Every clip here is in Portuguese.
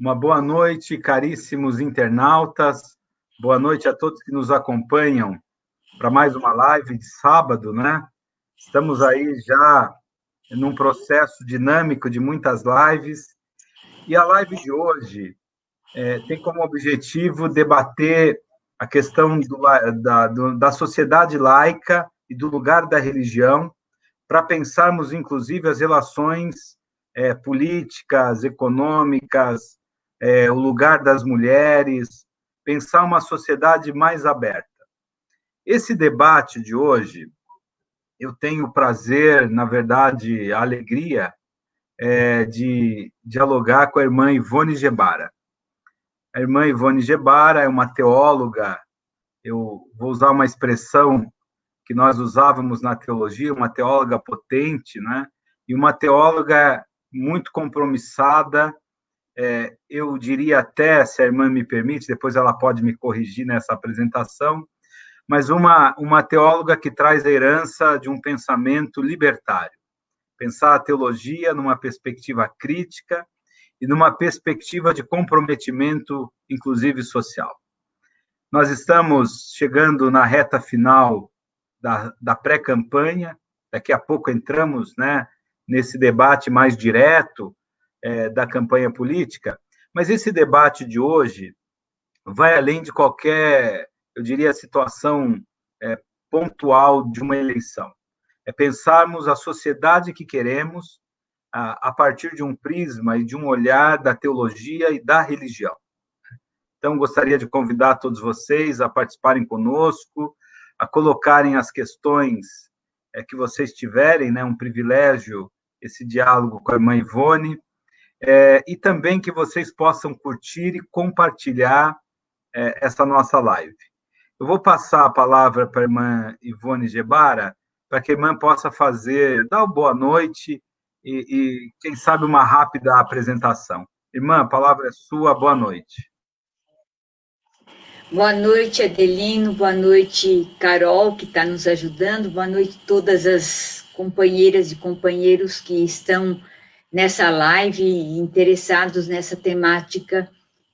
Uma boa noite, caríssimos internautas. Boa noite a todos que nos acompanham para mais uma live de sábado, né? Estamos aí já num processo dinâmico de muitas lives. E a live de hoje tem como objetivo debater a questão da sociedade laica e do lugar da religião, para pensarmos, inclusive, as relações políticas, econômicas, o lugar das mulheres, pensar uma sociedade mais aberta. Esse debate de hoje, eu tenho o prazer, na verdade, a alegria de dialogar com a irmã Ivone Gebara. A irmã Ivone Gebara é uma teóloga, eu vou usar uma expressão que nós usávamos na teologia, uma teóloga potente, né? E uma teóloga muito compromissada, eu diria até, se a irmã me permite, depois ela pode me corrigir nessa apresentação, mas uma teóloga que traz a herança de um pensamento libertário, pensar a teologia numa perspectiva crítica e numa perspectiva de comprometimento, inclusive social. Nós estamos chegando na reta final da pré-campanha, daqui a pouco entramos, né, nesse debate mais direto da campanha política, mas esse debate de hoje vai além de qualquer, eu diria, situação pontual de uma eleição. É pensarmos a sociedade que queremos a partir de um prisma e de um olhar da teologia e da religião. Então, gostaria de convidar todos vocês a participarem conosco, a colocarem as questões que vocês tiverem, né, um privilégio, esse diálogo com a irmã Ivone, e também que vocês possam curtir e compartilhar essa nossa live. Eu vou passar a palavra para a irmã Ivone Gebara, para que a irmã possa dar uma boa noite e, quem sabe, uma rápida apresentação. Irmã, a palavra é sua, boa noite. Boa noite, Adelino, boa noite, Carol, que está nos ajudando, boa noite a todas as companheiras e companheiros que estão nessa live interessados nessa temática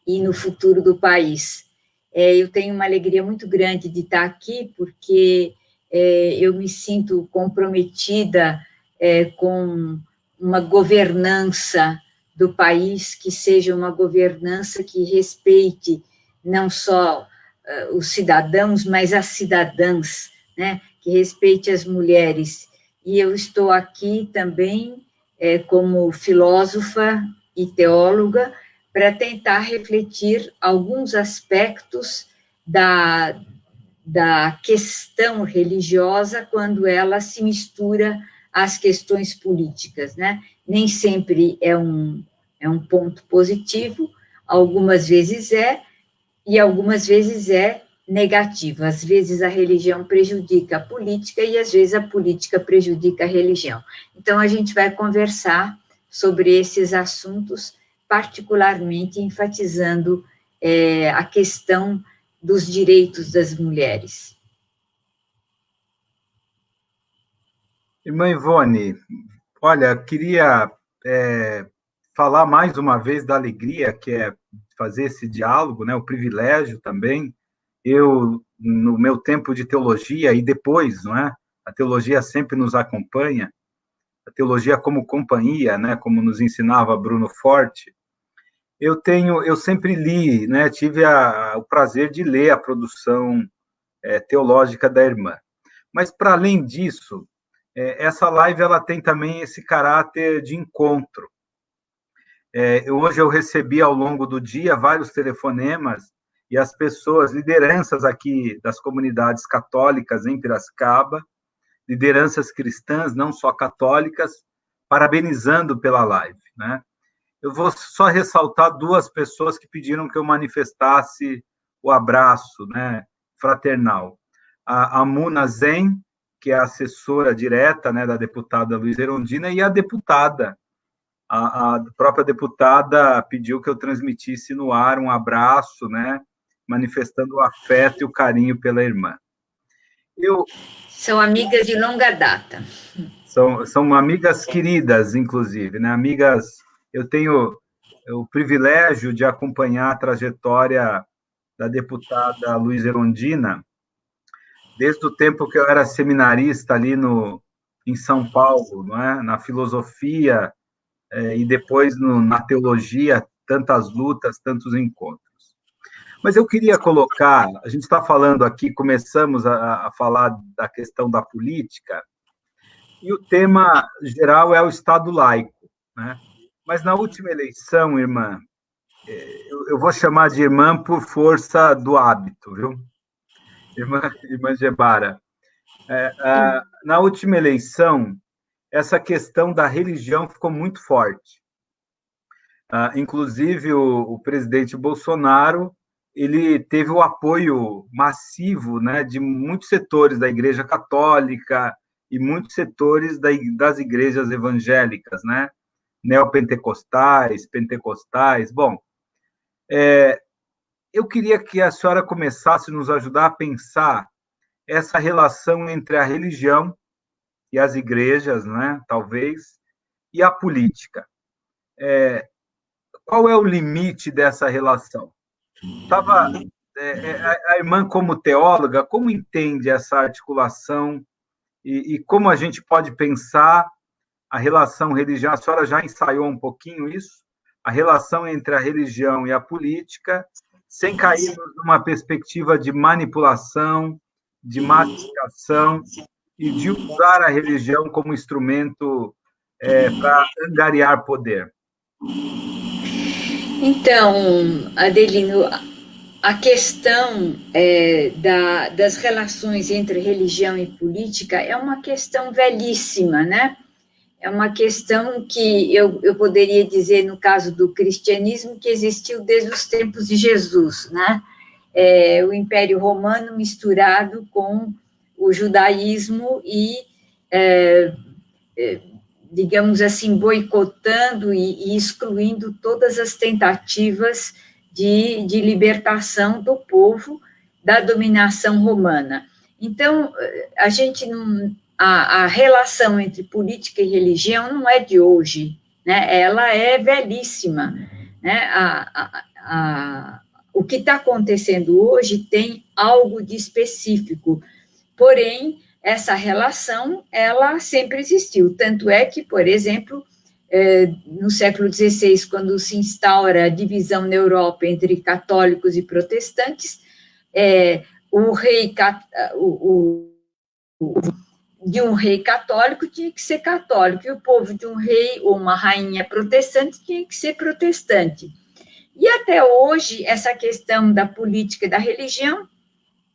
e no futuro do país. Eu tenho uma alegria muito grande de estar aqui, porque eu me sinto comprometida com uma governança do país que seja uma governança que respeite não só os cidadãos, mas as cidadãs, né, que respeite as mulheres. E eu estou aqui também como filósofa e teóloga para tentar refletir alguns aspectos da questão religiosa quando ela se mistura às questões políticas, né? Nem sempre é um ponto positivo, algumas vezes e algumas vezes é negativa. Às vezes a religião prejudica a política e às vezes a política prejudica a religião. Então, a gente vai conversar sobre esses assuntos, particularmente enfatizando a questão dos direitos das mulheres. Irmã Ivone, olha, queria falar mais uma vez da alegria que é fazer esse diálogo, né, o privilégio também. Eu, no meu tempo de teologia, e depois, não é? A teologia sempre nos acompanha, a teologia como companhia, né, como nos ensinava Bruno Forte. Eu sempre li, né, tive o prazer de ler a produção teológica da irmã. Mas, para além disso, essa live ela tem também esse caráter de encontro. Hoje eu recebi, ao longo do dia, vários telefonemas e as pessoas, lideranças aqui das comunidades católicas em Piracicaba, lideranças cristãs, não só católicas, parabenizando pela live, né? Eu vou só ressaltar duas pessoas que pediram que eu manifestasse o abraço, né, fraternal. A Muna Zen, que é a assessora direta, né, da deputada Luiz Erundina, e a deputada, a própria deputada pediu que eu transmitisse no ar um abraço, né, manifestando o afeto e o carinho pela irmã. São amigas de longa data. São amigas queridas, inclusive, né? Amigas, eu tenho o privilégio de acompanhar a trajetória da deputada Luísa Erundina, desde o tempo que eu era seminarista ali em São Paulo, não é? Na filosofia, e depois na teologia, tantas lutas, tantos encontros. Mas eu queria colocar, a gente está falando aqui, começamos a falar da questão da política, e o tema geral é o Estado laico, né? Mas na última eleição, irmã, eu vou chamar de irmã por força do hábito, viu? Irmã Gebara. Na última eleição, essa questão da religião ficou muito forte. Inclusive, o presidente Bolsonaro, ele teve o apoio massivo, né, de muitos setores da Igreja Católica e muitos setores das igrejas evangélicas, né, neopentecostais, pentecostais. Bom, eu queria que a senhora começasse a nos ajudar a pensar essa relação entre a religião e as igrejas, né, talvez, e a política. Qual é o limite dessa relação? A irmã, como teóloga, como entende essa articulação e como a gente pode pensar a relação religiosa? A senhora já ensaiou um pouquinho isso? A relação entre a religião e a política, sem cair numa perspectiva de manipulação, de massificação e de usar a religião como instrumento para angariar poder. Então, Adelino, a questão das relações entre religião e política é uma questão velhíssima, né? É uma questão que eu poderia dizer, no caso do cristianismo, que existiu desde os tempos de Jesus, né? O Império Romano misturado com o judaísmo e, digamos assim, boicotando e excluindo todas as tentativas de libertação do povo da dominação romana. Então, a relação entre política e religião não é de hoje, né? Ela é velhíssima, né? O que está acontecendo hoje tem algo de específico, porém, essa relação, ela sempre existiu, tanto é que, por exemplo, no século XVI, quando se instaura a divisão na Europa entre católicos e protestantes, o rei de um rei católico tinha que ser católico, e o povo de um rei ou uma rainha protestante tinha que ser protestante. E até hoje, essa questão da política e da religião,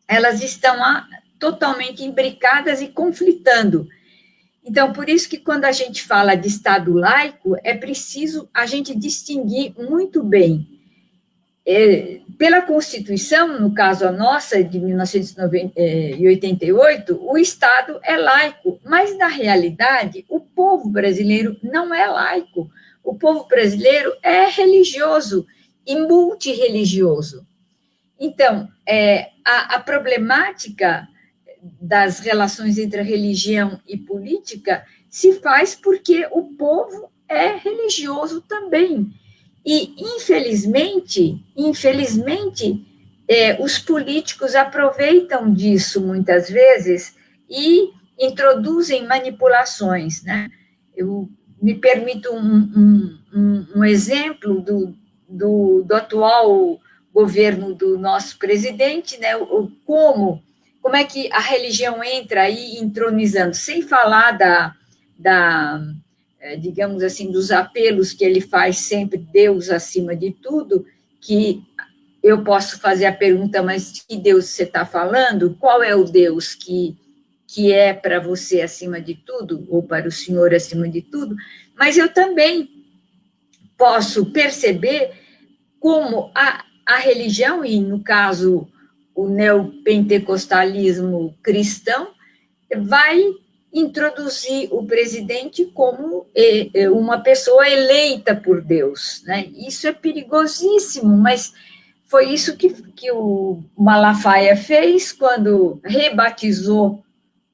elas estão totalmente imbricadas e conflitando. Então, por isso que quando a gente fala de Estado laico, é preciso a gente distinguir muito bem. Pela Constituição, no caso a nossa, de 1988, o Estado é laico, mas, na realidade, o povo brasileiro não é laico. O povo brasileiro é religioso e multirreligioso. Então, a problemática das relações entre a religião e política se faz porque o povo é religioso também. E, infelizmente, os políticos aproveitam disso muitas vezes e introduzem manipulações, né? Eu me permito um exemplo do atual governo do nosso presidente, né? Como é que a religião entra aí entronizando, sem falar digamos assim, dos apelos que ele faz sempre, Deus acima de tudo, que eu posso fazer a pergunta, mas de que Deus você está falando? Qual é o Deus que é para você acima de tudo, ou para o Senhor acima de tudo? Mas eu também posso perceber como a religião, e no caso o neopentecostalismo cristão, vai introduzir o presidente como uma pessoa eleita por Deus, né? Isso é perigosíssimo, mas foi isso que o Malafaia fez quando rebatizou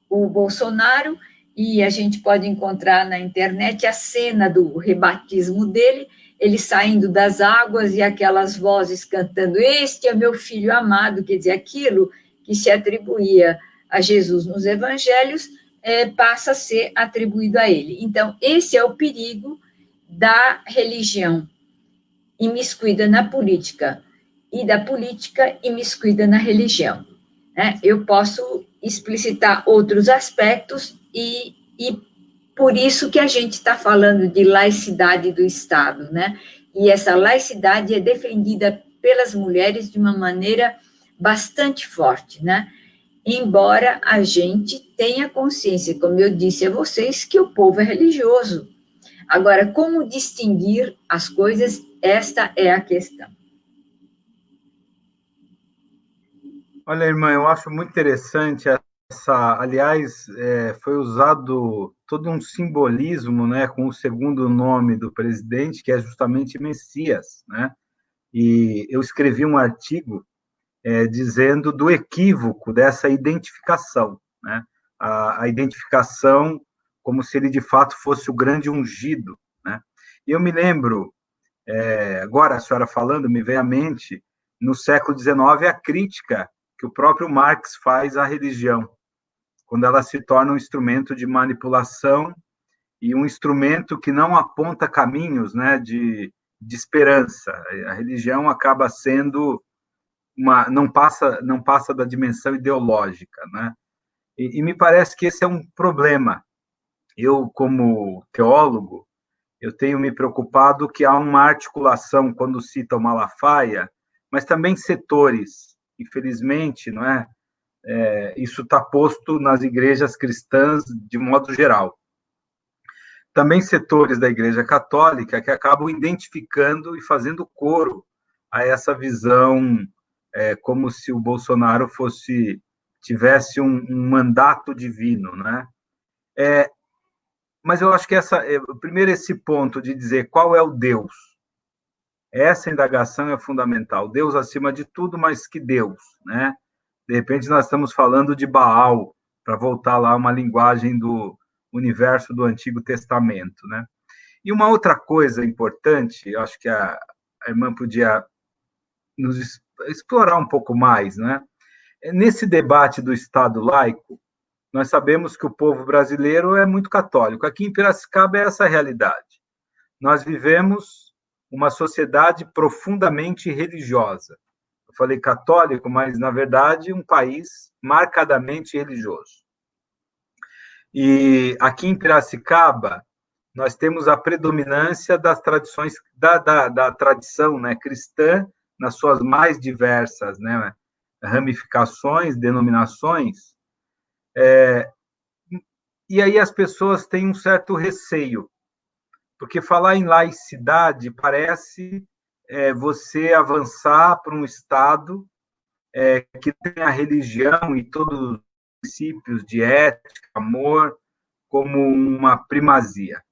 o Bolsonaro, e a gente pode encontrar na internet a cena do rebatismo dele. ele saindo das águas e aquelas vozes cantando, este é meu filho amado, quer dizer, aquilo que se atribuía a Jesus nos evangelhos, passa a ser atribuído a ele. Então, esse é o perigo da religião imiscuída na política e da política imiscuída na religião. Né? Eu posso explicitar outros aspectos e por isso que a gente está falando de laicidade do Estado, né? E essa laicidade é defendida pelas mulheres de uma maneira bastante forte, né? Embora a gente tenha consciência, como eu disse a vocês, que o povo é religioso. Agora, como distinguir as coisas, esta é a questão. Olha, irmã, eu acho muito interessante aliás, foi usado todo um simbolismo, né, com o segundo nome do presidente, que é justamente Messias, né? E eu escrevi um artigo dizendo do equívoco dessa identificação, né? A identificação como se ele de fato fosse o grande ungido, né? E eu me lembro, agora a senhora falando, me vem à mente, no século XIX, a crítica que o próprio Marx faz à religião, quando ela se torna um instrumento de manipulação e um instrumento que não aponta caminhos, né, de esperança. A religião acaba sendo não passa da dimensão ideológica, né? E me parece que esse é um problema. Eu, como teólogo, eu tenho me preocupado que há uma articulação quando cita o Malafaia, mas também setores, infelizmente, não é? Isso está posto nas igrejas cristãs de modo geral. Também setores da Igreja Católica que acabam identificando e fazendo coro a essa visão, como se o Bolsonaro tivesse um mandato divino, né? Mas eu acho que primeiro esse ponto de dizer qual é o Deus, essa indagação é fundamental. Deus acima de tudo, mas que Deus, né? De repente nós estamos falando de Baal, para voltar lá uma linguagem do universo do Antigo Testamento, né? E uma outra coisa importante, eu acho que a irmã podia nos explorar um pouco mais, né? Nesse debate do Estado laico, nós sabemos que o povo brasileiro é muito católico. Aqui em Piracicaba é essa a realidade. Nós vivemos uma sociedade profundamente religiosa. Eu falei católico, mas, na verdade, um país marcadamente religioso. E aqui em Piracicaba, nós temos a predominância das tradições, da tradição, né, cristã, nas suas mais diversas, né, ramificações, denominações, e aí as pessoas têm um certo receio, porque falar em laicidade parece você avançar para um Estado que tem a religião e todos os princípios de ética, amor, como uma primazia.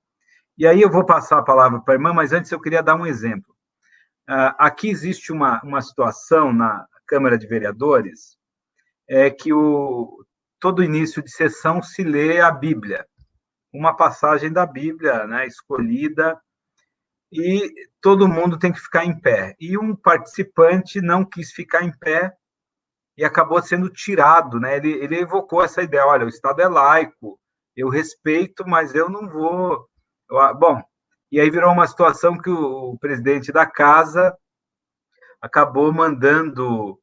E aí eu vou passar a palavra para a irmã, mas antes eu queria dar um exemplo. Aqui existe uma situação na Câmara de Vereadores que todo início de sessão se lê a Bíblia, uma passagem da Bíblia, né, escolhida, e todo mundo tem que ficar em pé. E um participante não quis ficar em pé e acabou sendo tirado, né? Ele evocou essa ideia, olha, o Estado é laico, eu respeito, mas eu não vou... Bom, e aí virou uma situação que o presidente da casa acabou mandando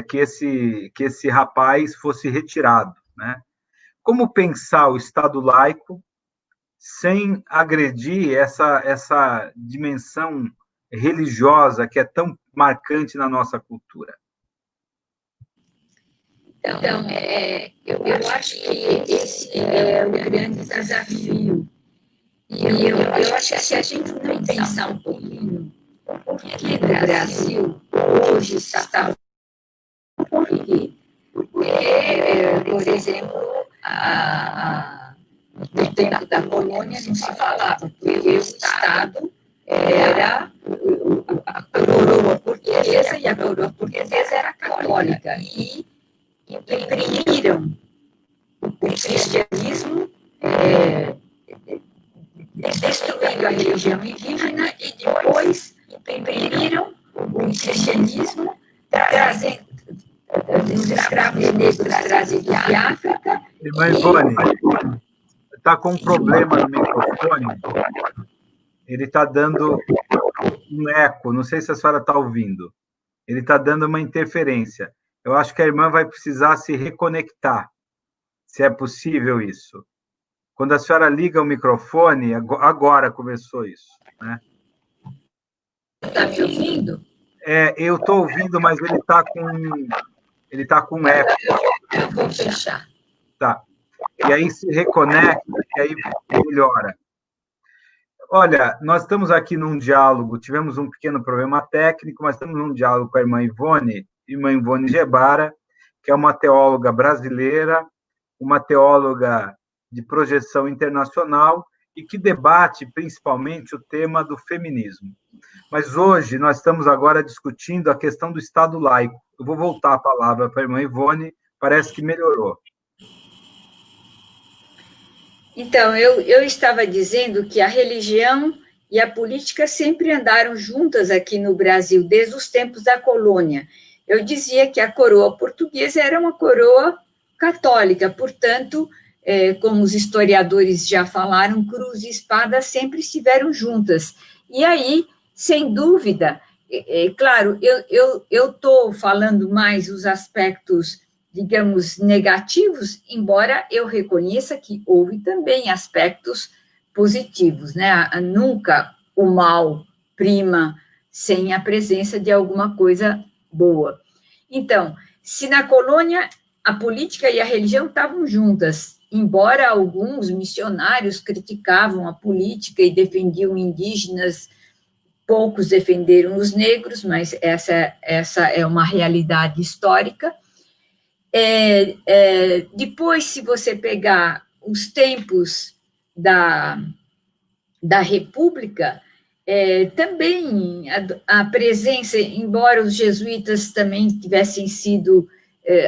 que esse rapaz fosse retirado, né? Como pensar o Estado laico sem agredir essa dimensão religiosa que é tão marcante na nossa cultura? Então, eu acho que esse é o grande desafio. E eu acho que se a gente não pensar um pouquinho, o que o Brasil hoje está conseguindo. Por exemplo, no tempo da colônia não se falava, porque o Estado era a coroa portuguesa, e a coroa portuguesa era católica, e imprimiram o cristianismo destruindo a religião indígena e depois imprimiram o cristianismo, trazendo os escravos negros trazidos de África. Irmã Ivone, está com um problema no microfone. Ele está dando um eco, não sei se a senhora está ouvindo. Ele está dando uma interferência. Eu acho que a irmã vai precisar se reconectar, se é possível isso. Quando a senhora liga o microfone, agora começou isso, né? Está me ouvindo? Eu estou ouvindo, mas ele está com eco. Eu vou fechar. Tá. E aí se reconecta, e aí melhora. Olha, nós estamos aqui num diálogo, tivemos um pequeno problema técnico, mas estamos num diálogo com a irmã Ivone Gebara, que é uma teóloga brasileira, uma teóloga de projeção internacional e que debate principalmente o tema do feminismo. Mas hoje nós estamos agora discutindo a questão do Estado laico. Eu vou voltar a palavra para a irmã Ivone, parece que melhorou. Então, eu estava dizendo que a religião e a política sempre andaram juntas aqui no Brasil, desde os tempos da colônia. Eu dizia que a coroa portuguesa era uma coroa católica, portanto, como os historiadores já falaram, cruz e espada sempre estiveram juntas. E aí, sem dúvida, claro, eu estou falando mais os aspectos, digamos, negativos, embora eu reconheça que houve também aspectos positivos, né? Nunca o mal prima sem a presença de alguma coisa boa. Então, se na colônia a política e a religião estavam juntas, embora alguns missionários criticavam a política e defendiam indígenas, poucos defenderam os negros, mas essa é uma realidade histórica. Depois, se você pegar os tempos da República, também a presença, embora os jesuítas também tivessem sido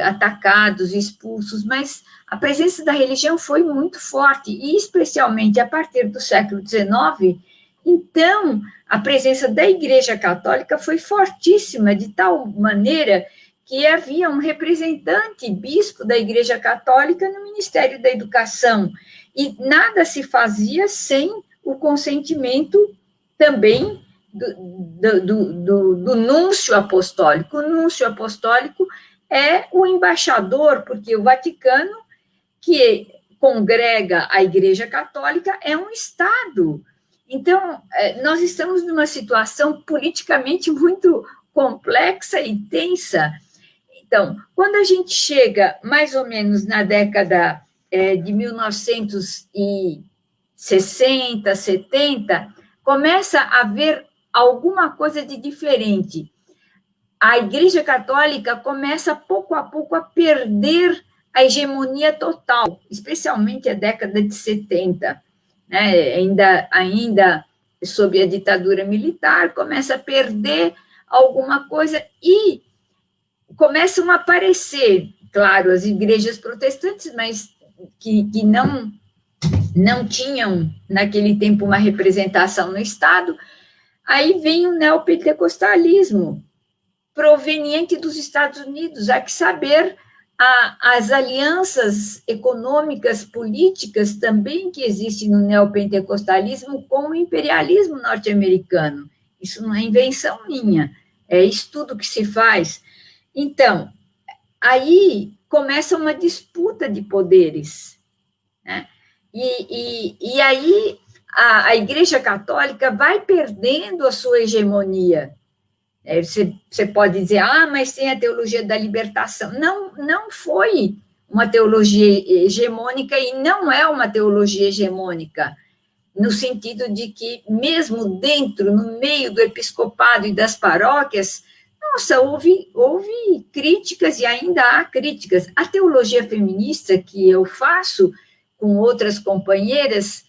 atacados e expulsos, mas a presença da religião foi muito forte, e especialmente a partir do século XIX, então a presença da Igreja Católica foi fortíssima, de tal maneira que havia um representante bispo da Igreja Católica no Ministério da Educação, e nada se fazia sem o consentimento também do núncio apostólico. O núncio apostólico é o embaixador, porque o Vaticano, que congrega a Igreja Católica, é um Estado. Então, nós estamos numa situação politicamente muito complexa e tensa. Então, quando a gente chega mais ou menos na década de 1960, 70, começa a haver alguma coisa de diferente. A Igreja Católica começa, pouco a pouco, a perder a hegemonia total, especialmente a década de 70, né? Ainda sob a ditadura militar, começa a perder alguma coisa e começam a aparecer, claro, as igrejas protestantes, mas que não tinham, naquele tempo, uma representação no Estado. Aí vem o neopentecostalismo, proveniente dos Estados Unidos. Há que saber as alianças econômicas, políticas também que existem no neopentecostalismo com o imperialismo norte-americano. Isso não é invenção minha, é estudo que se faz. Então, aí começa uma disputa de poderes, né? E aí a Igreja Católica vai perdendo a sua hegemonia. Você pode dizer, mas tem a teologia da libertação. Não foi uma teologia hegemônica e não é uma teologia hegemônica, no sentido de que, mesmo dentro, no meio do episcopado e das paróquias, nossa, houve críticas e ainda há críticas. A teologia feminista que eu faço com outras companheiras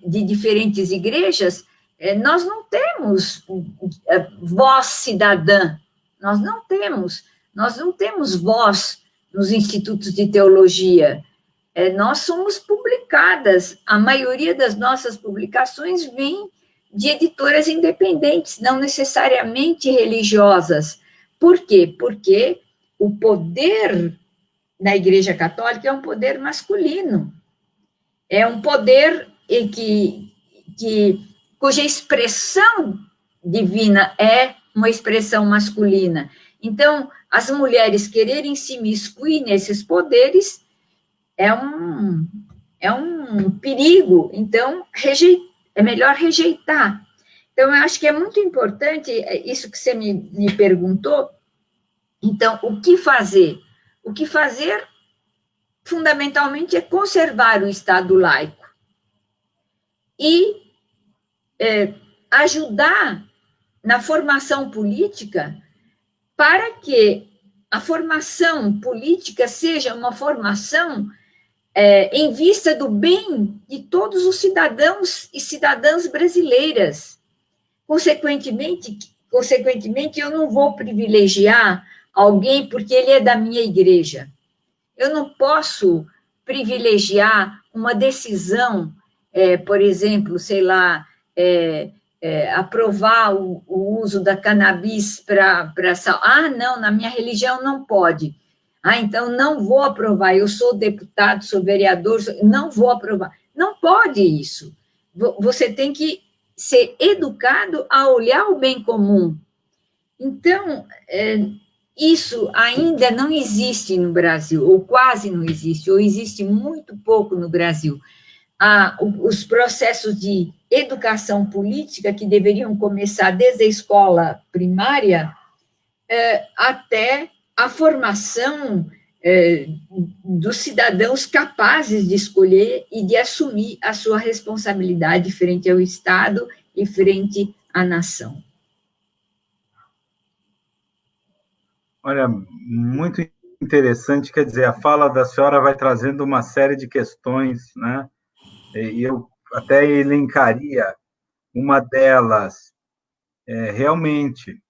de diferentes igrejas, nós não temos voz cidadã, nós não temos voz nos institutos de teologia. nós somos publicadas, a maioria das nossas publicações vem de editoras independentes, não necessariamente religiosas. Por quê? Porque o poder na Igreja Católica é um poder masculino, é um poder cuja expressão divina é uma expressão masculina. Então, as mulheres quererem se imiscuir nesses poderes é um perigo. Então, é melhor rejeitar. Então, eu acho que é muito importante isso que você me perguntou. Então, o que fazer? O que fazer, fundamentalmente, é conservar o Estado laico e ajudar na formação política para que a formação política seja uma formação em vista do bem de todos os cidadãos e cidadãs brasileiras. Consequentemente, eu não vou privilegiar alguém porque ele é da minha igreja. Eu não posso privilegiar uma decisão, por exemplo, sei lá, aprovar o uso da cannabis para... não, na minha religião não pode. Então não vou aprovar, eu sou deputado, sou vereador, não vou aprovar. Não pode isso. Você tem que ser educado a olhar o bem comum. Então, isso ainda não existe no Brasil, ou quase não existe, ou existe muito pouco no Brasil. Os processos de educação política, que deveriam começar desde a escola primária até a formação dos cidadãos capazes de escolher e de assumir a sua responsabilidade frente ao Estado e frente à nação. Olha, muito interessante, quer dizer, a fala da senhora vai trazendo uma série de questões, né? E eu até elencaria uma delas, realmente,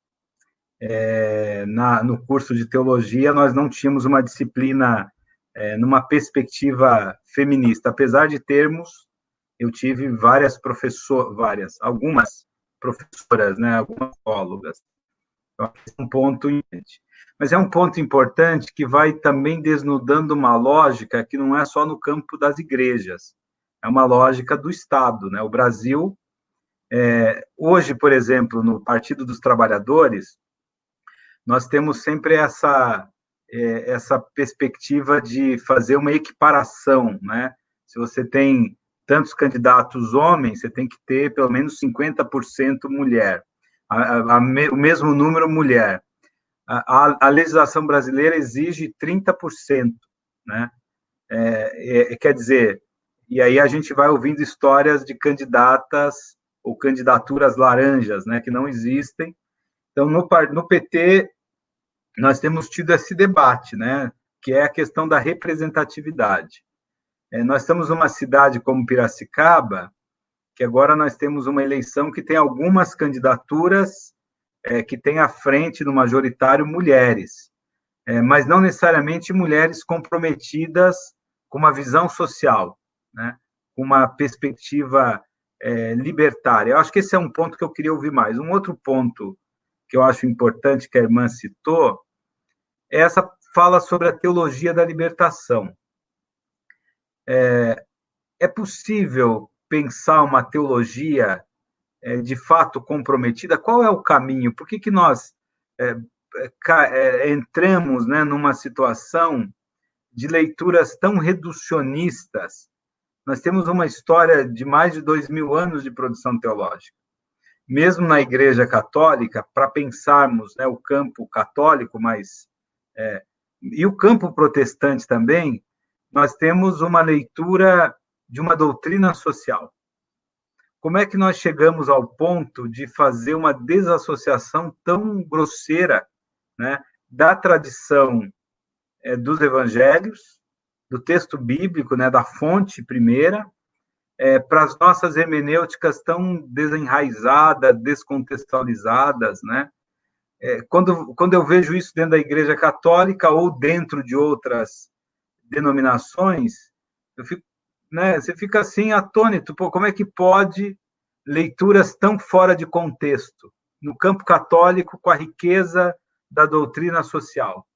no curso de teologia, nós não tínhamos uma disciplina numa perspectiva feminista, apesar de termos, eu tive algumas professoras, né, algumas teólogas. Então, esse é um ponto importante. Mas é um ponto importante que vai também desnudando uma lógica que não é só no campo das igrejas, é uma lógica do Estado, né? O Brasil, hoje, por exemplo, no Partido dos Trabalhadores, nós temos sempre essa perspectiva de fazer uma equiparação, né? Se você tem tantos candidatos homens, você tem que ter pelo menos 50% mulher, o mesmo número mulher. A legislação brasileira exige 30%, né? Quer dizer, e aí a gente vai ouvindo histórias de candidatas ou candidaturas laranjas, né, que não existem. Então, no PT, nós temos tido esse debate, né, que é a questão da representatividade. Nós estamos numa cidade como Piracicaba, que agora nós temos uma eleição que tem algumas candidaturas que tem à frente no majoritário mulheres, mas não necessariamente mulheres comprometidas com uma visão social, né, com uma perspectiva libertária. Eu acho que esse é um ponto que eu queria ouvir mais. Um outro ponto que eu acho importante, que a irmã citou, é essa fala sobre a teologia da libertação. É possível pensar uma teologia de fato comprometida? Qual é o caminho? Por que nós entramos, né, numa situação de leituras tão reducionistas? Nós temos uma história de mais de 2000 anos de produção teológica. Mesmo na Igreja Católica, para pensarmos, né, o campo católico, e o campo protestante também, nós temos uma leitura de uma doutrina social. Como é que nós chegamos ao ponto de fazer uma desassociação tão grosseira, né, da tradição dos evangelhos, do texto bíblico, né, da fonte primeira, para as nossas hermenêuticas tão desenraizadas, descontextualizadas, né? Quando eu vejo isso dentro da Igreja Católica ou dentro de outras denominações, Eu fico, né, você fica assim atônito, pô, como é que pode leituras tão fora de contexto no campo católico com a riqueza da doutrina social?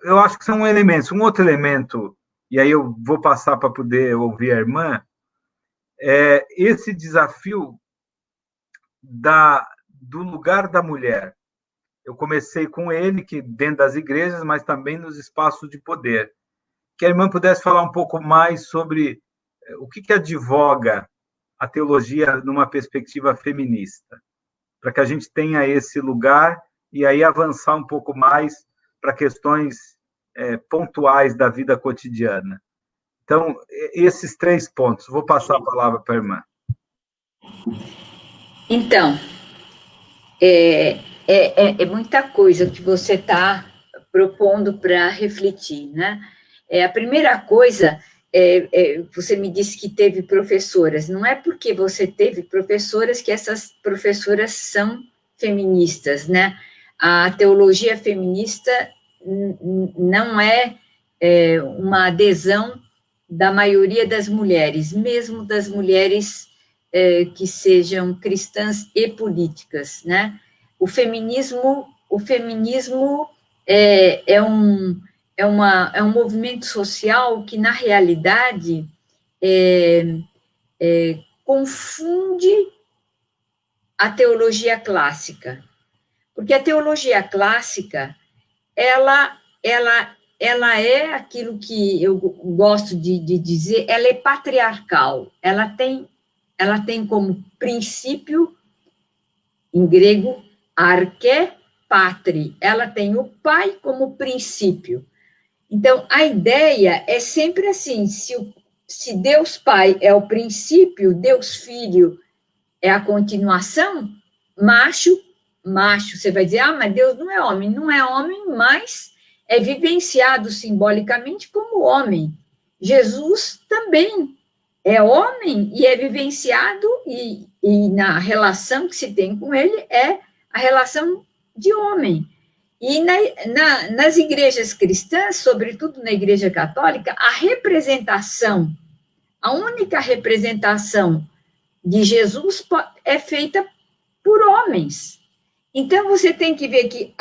Eu acho que são elementos. Um outro elemento, e aí eu vou passar para poder ouvir a irmã, é esse desafio do lugar da mulher. Eu comecei com ele, que dentro das igrejas, mas também nos espaços de poder. Que a irmã pudesse falar um pouco mais sobre o que advoga a teologia numa perspectiva feminista, para que a gente tenha esse lugar e aí avançar um pouco mais para questões pontuais da vida cotidiana. Então, esses 3 pontos. Vou passar a palavra para a irmã. Então, é muita coisa que você está propondo para refletir, né? A primeira coisa, você me disse que teve professoras. Não é porque você teve professoras que essas professoras são feministas, né? A teologia feminista não é uma adesão da maioria das mulheres, mesmo das mulheres que sejam cristãs e políticas, né? O feminismo é um movimento social que, na realidade, confunde a teologia clássica, porque a teologia clássica, ela é aquilo que eu gosto de dizer, ela é patriarcal, ela tem como princípio, em grego, arche patri, ela tem o pai como princípio. Então, a ideia é sempre assim, se Deus Pai é o princípio, Deus Filho é a continuação, macho, você vai dizer, mas Deus não é homem, mas é vivenciado simbolicamente como homem. Jesus também é homem e é vivenciado, e na relação que se tem com ele é a relação de homem. E nas igrejas cristãs, sobretudo na Igreja Católica, a única representação de Jesus é feita por homens. Então, você tem que ver que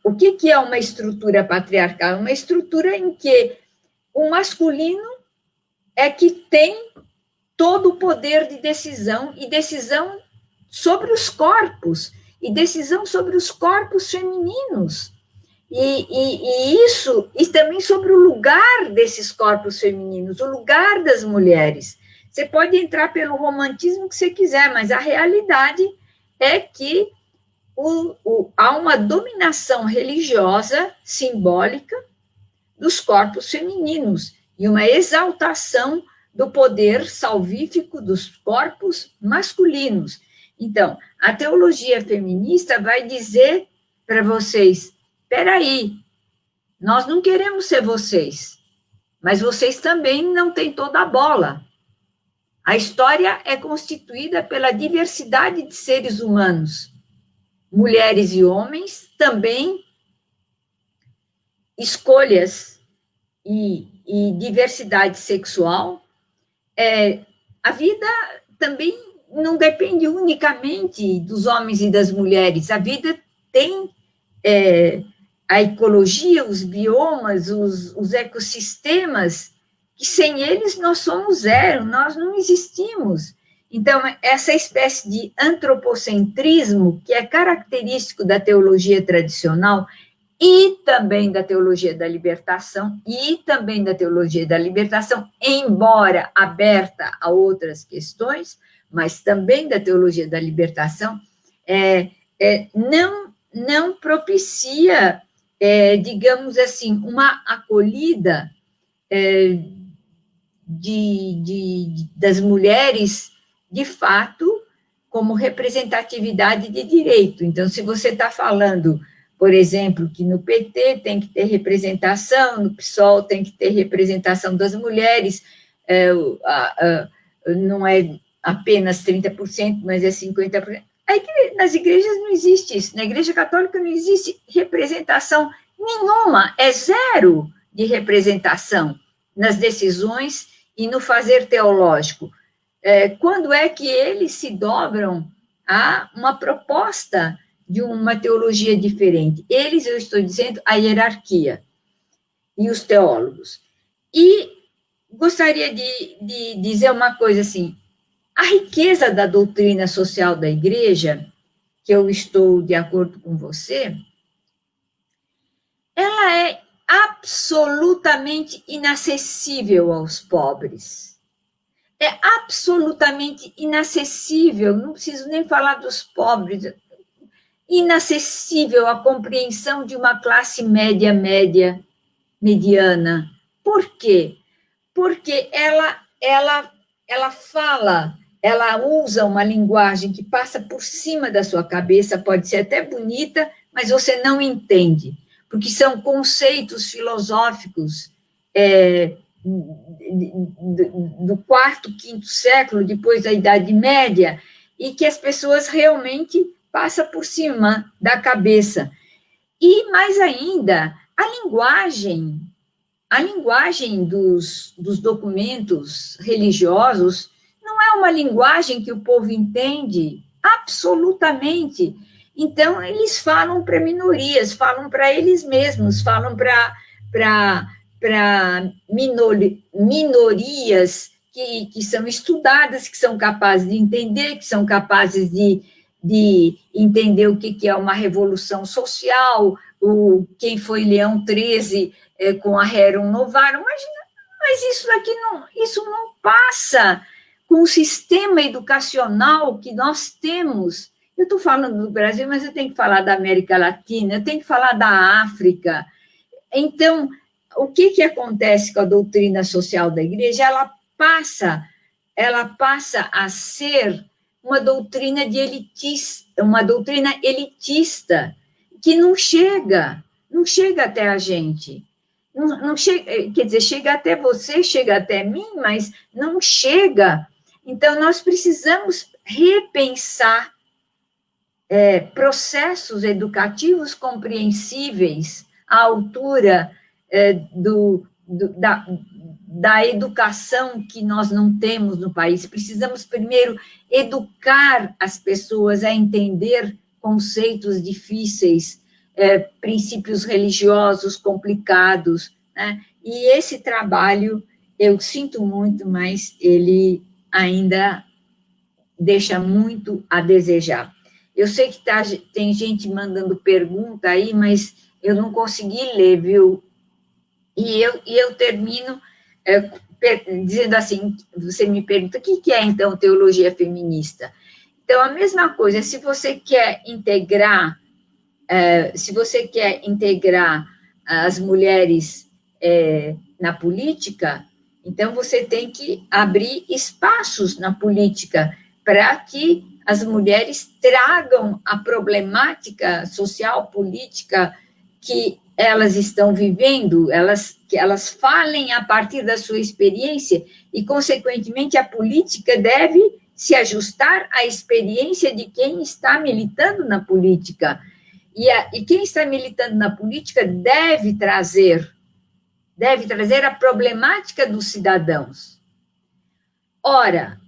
o que é uma estrutura patriarcal? Uma estrutura em que o masculino é que tem todo o poder de decisão, e decisão sobre os corpos, e decisão sobre os corpos femininos. E também sobre o lugar desses corpos femininos, o lugar das mulheres. Você pode entrar pelo romantismo que você quiser, mas a realidade é que há uma dominação religiosa, simbólica, dos corpos femininos, e uma exaltação do poder salvífico dos corpos masculinos. Então, a teologia feminista vai dizer para vocês, espera aí, nós não queremos ser vocês, mas vocês também não têm toda a bola. A história é constituída pela diversidade de seres humanos, mulheres e homens, também escolhas e diversidade sexual. A vida também não depende unicamente dos homens e das mulheres, a vida tem a ecologia, os biomas, os ecossistemas, que sem eles nós somos zero, nós não existimos. Então, essa espécie de antropocentrismo, que é característico da teologia tradicional e também da teologia da libertação, embora aberta a outras questões, mas também da teologia da libertação, não propicia, digamos assim, uma acolhida das mulheres, de fato, como representatividade de direito. Então, se você está falando, por exemplo, que no PT tem que ter representação, no PSOL tem que ter representação das mulheres, não é apenas 30%, mas é 50%. Aí que nas igrejas não existe isso. Na Igreja Católica não existe representação nenhuma, é zero de representação nas decisões e no fazer teológico. Quando é que eles se dobram a uma proposta de uma teologia diferente? Eles, eu estou dizendo, a hierarquia e os teólogos. E gostaria de dizer uma coisa assim, a riqueza da doutrina social da igreja, que eu estou de acordo com você, ela é absolutamente inacessível aos pobres. É absolutamente inacessível, não preciso nem falar dos pobres, inacessível à compreensão de uma classe média, mediana. Por quê? Porque ela fala, ela usa uma linguagem que passa por cima da sua cabeça, pode ser até bonita, mas você não entende, porque são conceitos filosóficos do quarto, quinto século, depois da Idade Média, e que as pessoas realmente passam por cima da cabeça. E, mais ainda, a linguagem dos documentos religiosos não é uma linguagem que o povo entende, absolutamente. Então, eles falam para minorias, falam para eles mesmos, falam para minorias que são estudadas, que são capazes de entender, que são capazes de entender o que é uma revolução social, quem foi Leão XIII com a Rerum Novarum, mas isso não passa com o sistema educacional que nós temos. Eu estou falando do Brasil, mas eu tenho que falar da América Latina, eu tenho que falar da África. Então, o que acontece com a doutrina social da igreja? Ela passa a ser uma doutrina elitista, que não chega até a gente. Não chega, quer dizer, chega até você, chega até mim, mas não chega. Então, nós precisamos repensar processos educativos compreensíveis à altura da educação que nós não temos no país. Precisamos, primeiro, educar as pessoas a entender conceitos difíceis, princípios religiosos complicados, né? E esse trabalho, eu sinto muito, mas ele ainda deixa muito a desejar. Eu sei que tem gente mandando pergunta aí, mas eu não consegui ler, viu? E eu termino dizendo assim, você me pergunta, o que é, então, teologia feminista? Então, a mesma coisa, se você quer integrar as mulheres na política, então você tem que abrir espaços na política para que as mulheres tragam a problemática social, política que elas estão vivendo, que elas falem a partir da sua experiência e, consequentemente, a política deve se ajustar à experiência de quem está militando na política. E quem está militando na política deve trazer a problemática dos cidadãos. Ora,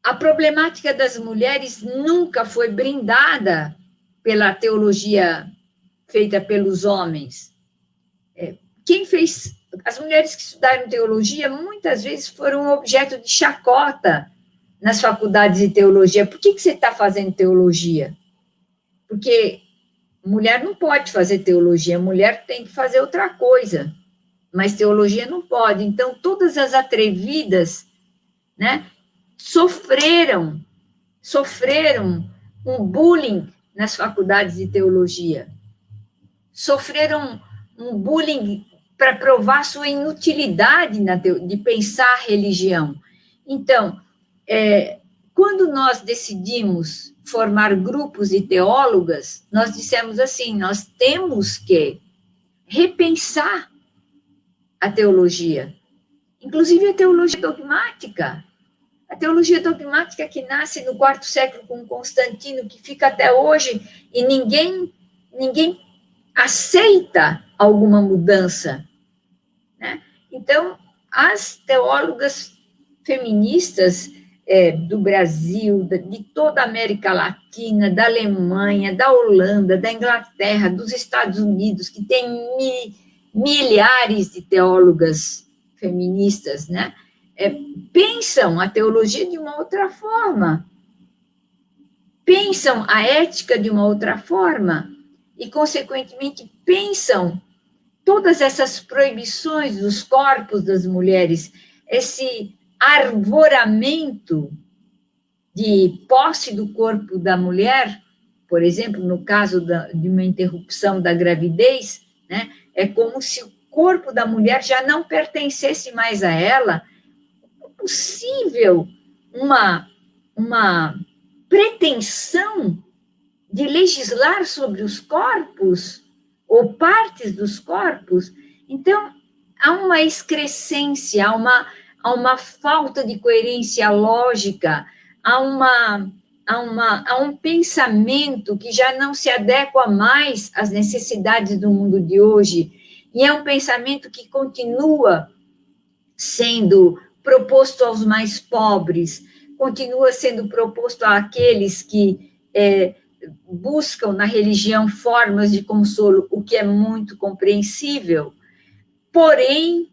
a problemática das mulheres nunca foi brindada pela teologia feita pelos homens. As mulheres que estudaram teologia muitas vezes foram objeto de chacota nas faculdades de teologia. Por que você está fazendo teologia? Porque mulher não pode fazer teologia, mulher tem que fazer outra coisa, mas teologia não pode. Então, todas as atrevidas, né, sofreram um bullying nas faculdades de teologia, sofreram um bullying para provar sua inutilidade de pensar a religião. Então, quando nós decidimos formar grupos de teólogas, nós dissemos assim, nós temos que repensar a teologia, inclusive a teologia dogmática. A teologia dogmática que nasce no IV século com Constantino, que fica até hoje, e ninguém aceita alguma mudança, né? Então, as teólogas feministas do Brasil, de toda a América Latina, da Alemanha, da Holanda, da Inglaterra, dos Estados Unidos, que tem milhares de teólogas feministas, né? Pensam a teologia de uma outra forma, pensam a ética de uma outra forma e, consequentemente, pensam todas essas proibições dos corpos das mulheres, esse arvoramento de posse do corpo da mulher, por exemplo, no caso de uma interrupção da gravidez, né, é como se o corpo da mulher já não pertencesse mais a ela. É possível uma pretensão de legislar sobre os corpos ou partes dos corpos? Então, há uma excrescência, há uma falta de coerência lógica, há um pensamento que já não se adequa mais às necessidades do mundo de hoje, e é um pensamento que continua sendo proposto aos mais pobres, continua sendo proposto àqueles que buscam na religião formas de consolo, o que é muito compreensível. Porém,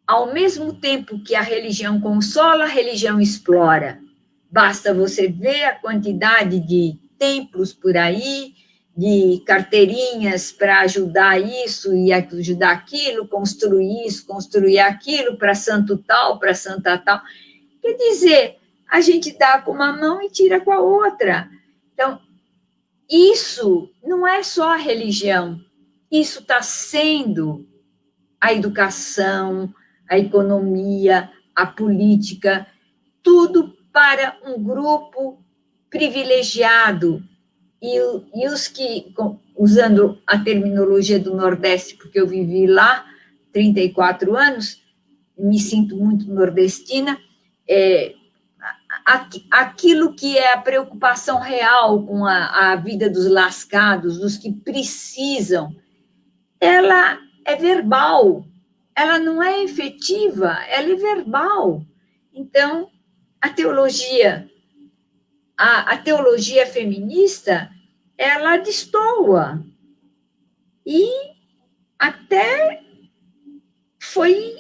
ao mesmo tempo que a religião consola, a religião explora. Basta você ver a quantidade de templos por aí, de carteirinhas para ajudar isso e ajudar aquilo, construir isso, construir aquilo, para santo tal, para santa tal. Quer dizer, a gente dá com uma mão e tira com a outra. Então, isso não é só a religião, isso está sendo a educação, a economia, a política, tudo para um grupo privilegiado. E os que, usando a terminologia do Nordeste, porque eu vivi lá 34 anos, me sinto muito nordestina, aquilo que é a preocupação real com a vida dos lascados, dos que precisam, ela é verbal, ela não é efetiva, ela é verbal. Então, a teologia feminista, ela destoa, e até foi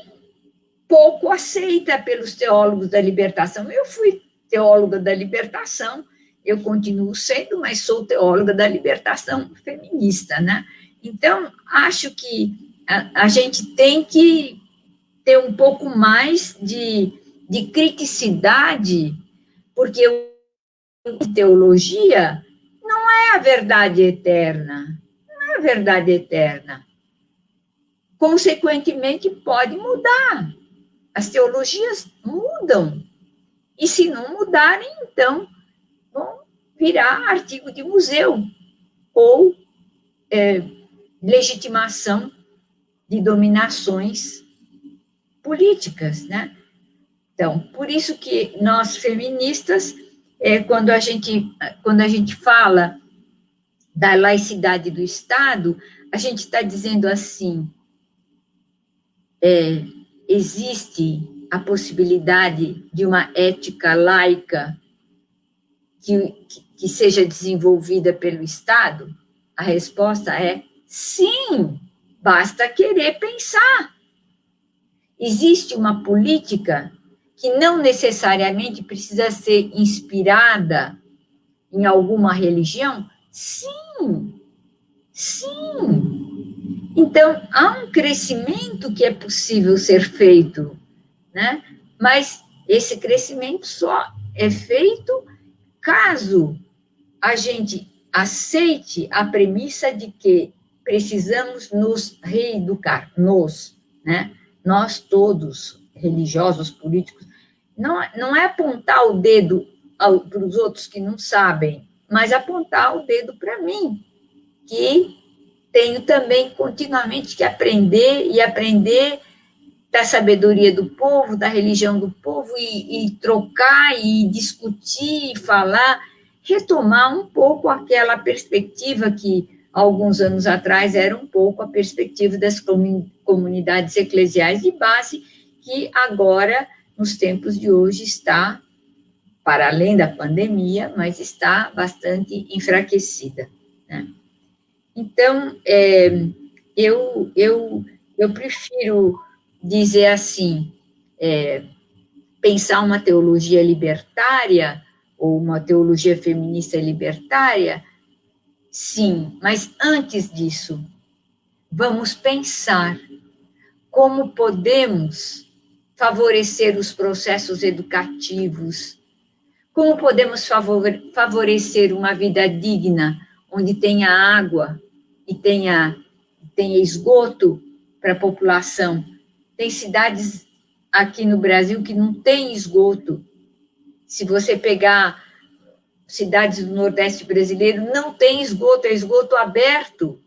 pouco aceita pelos teólogos da libertação. Eu fui teóloga da libertação, eu continuo sendo, mas sou teóloga da libertação feminista, né? Então, acho que a gente tem que ter um pouco mais de criticidade, porque a teologia não é a verdade eterna, não é a verdade eterna. Consequentemente, pode mudar. As teologias mudam. E se não mudarem, então, vão virar artigo de museu ou legitimação de dominações políticas, né? Então, por isso que nós, feministas, quando a gente fala da laicidade do Estado, a gente está dizendo assim, existe a possibilidade de uma ética laica que seja desenvolvida pelo Estado? A resposta é sim, basta querer pensar. Existe uma política que não necessariamente precisa ser inspirada em alguma religião? Sim, sim. Então, há um crescimento que é possível ser feito, né? Mas esse crescimento só é feito caso a gente aceite a premissa de que precisamos nos reeducar, né? Nós todos, religiosos, políticos, não é apontar o dedo para os outros que não sabem, mas apontar o dedo para mim, que tenho também continuamente que aprender da sabedoria do povo, da religião do povo, e trocar, e discutir, e falar, retomar um pouco aquela perspectiva que alguns anos atrás, era um pouco a perspectiva das comunidades eclesiais de base, que agora, nos tempos de hoje, está, para além da pandemia, mas está bastante enfraquecida, né? Então, eu prefiro dizer assim, pensar uma teologia libertária, ou uma teologia feminista libertária, sim, mas antes disso, vamos pensar como podemos favorecer os processos educativos, como podemos favorecer uma vida digna, onde tenha água e tenha esgoto para a população. Tem cidades aqui no Brasil que não tem esgoto. Se você pegar cidades do Nordeste brasileiro, não tem esgoto, é esgoto aberto.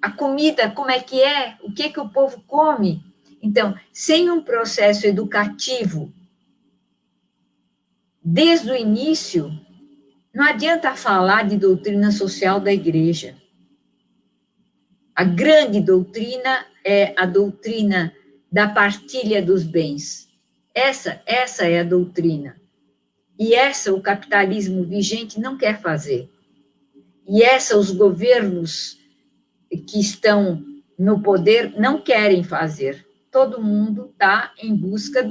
A comida, como é que é? O que o povo come? Então, sem um processo educativo, desde o início, não adianta falar de doutrina social da igreja. A grande doutrina é a doutrina da partilha dos bens. Essa é a doutrina. E essa o capitalismo vigente não quer fazer. E essa os governos que estão no poder não querem fazer. Todo mundo está em busca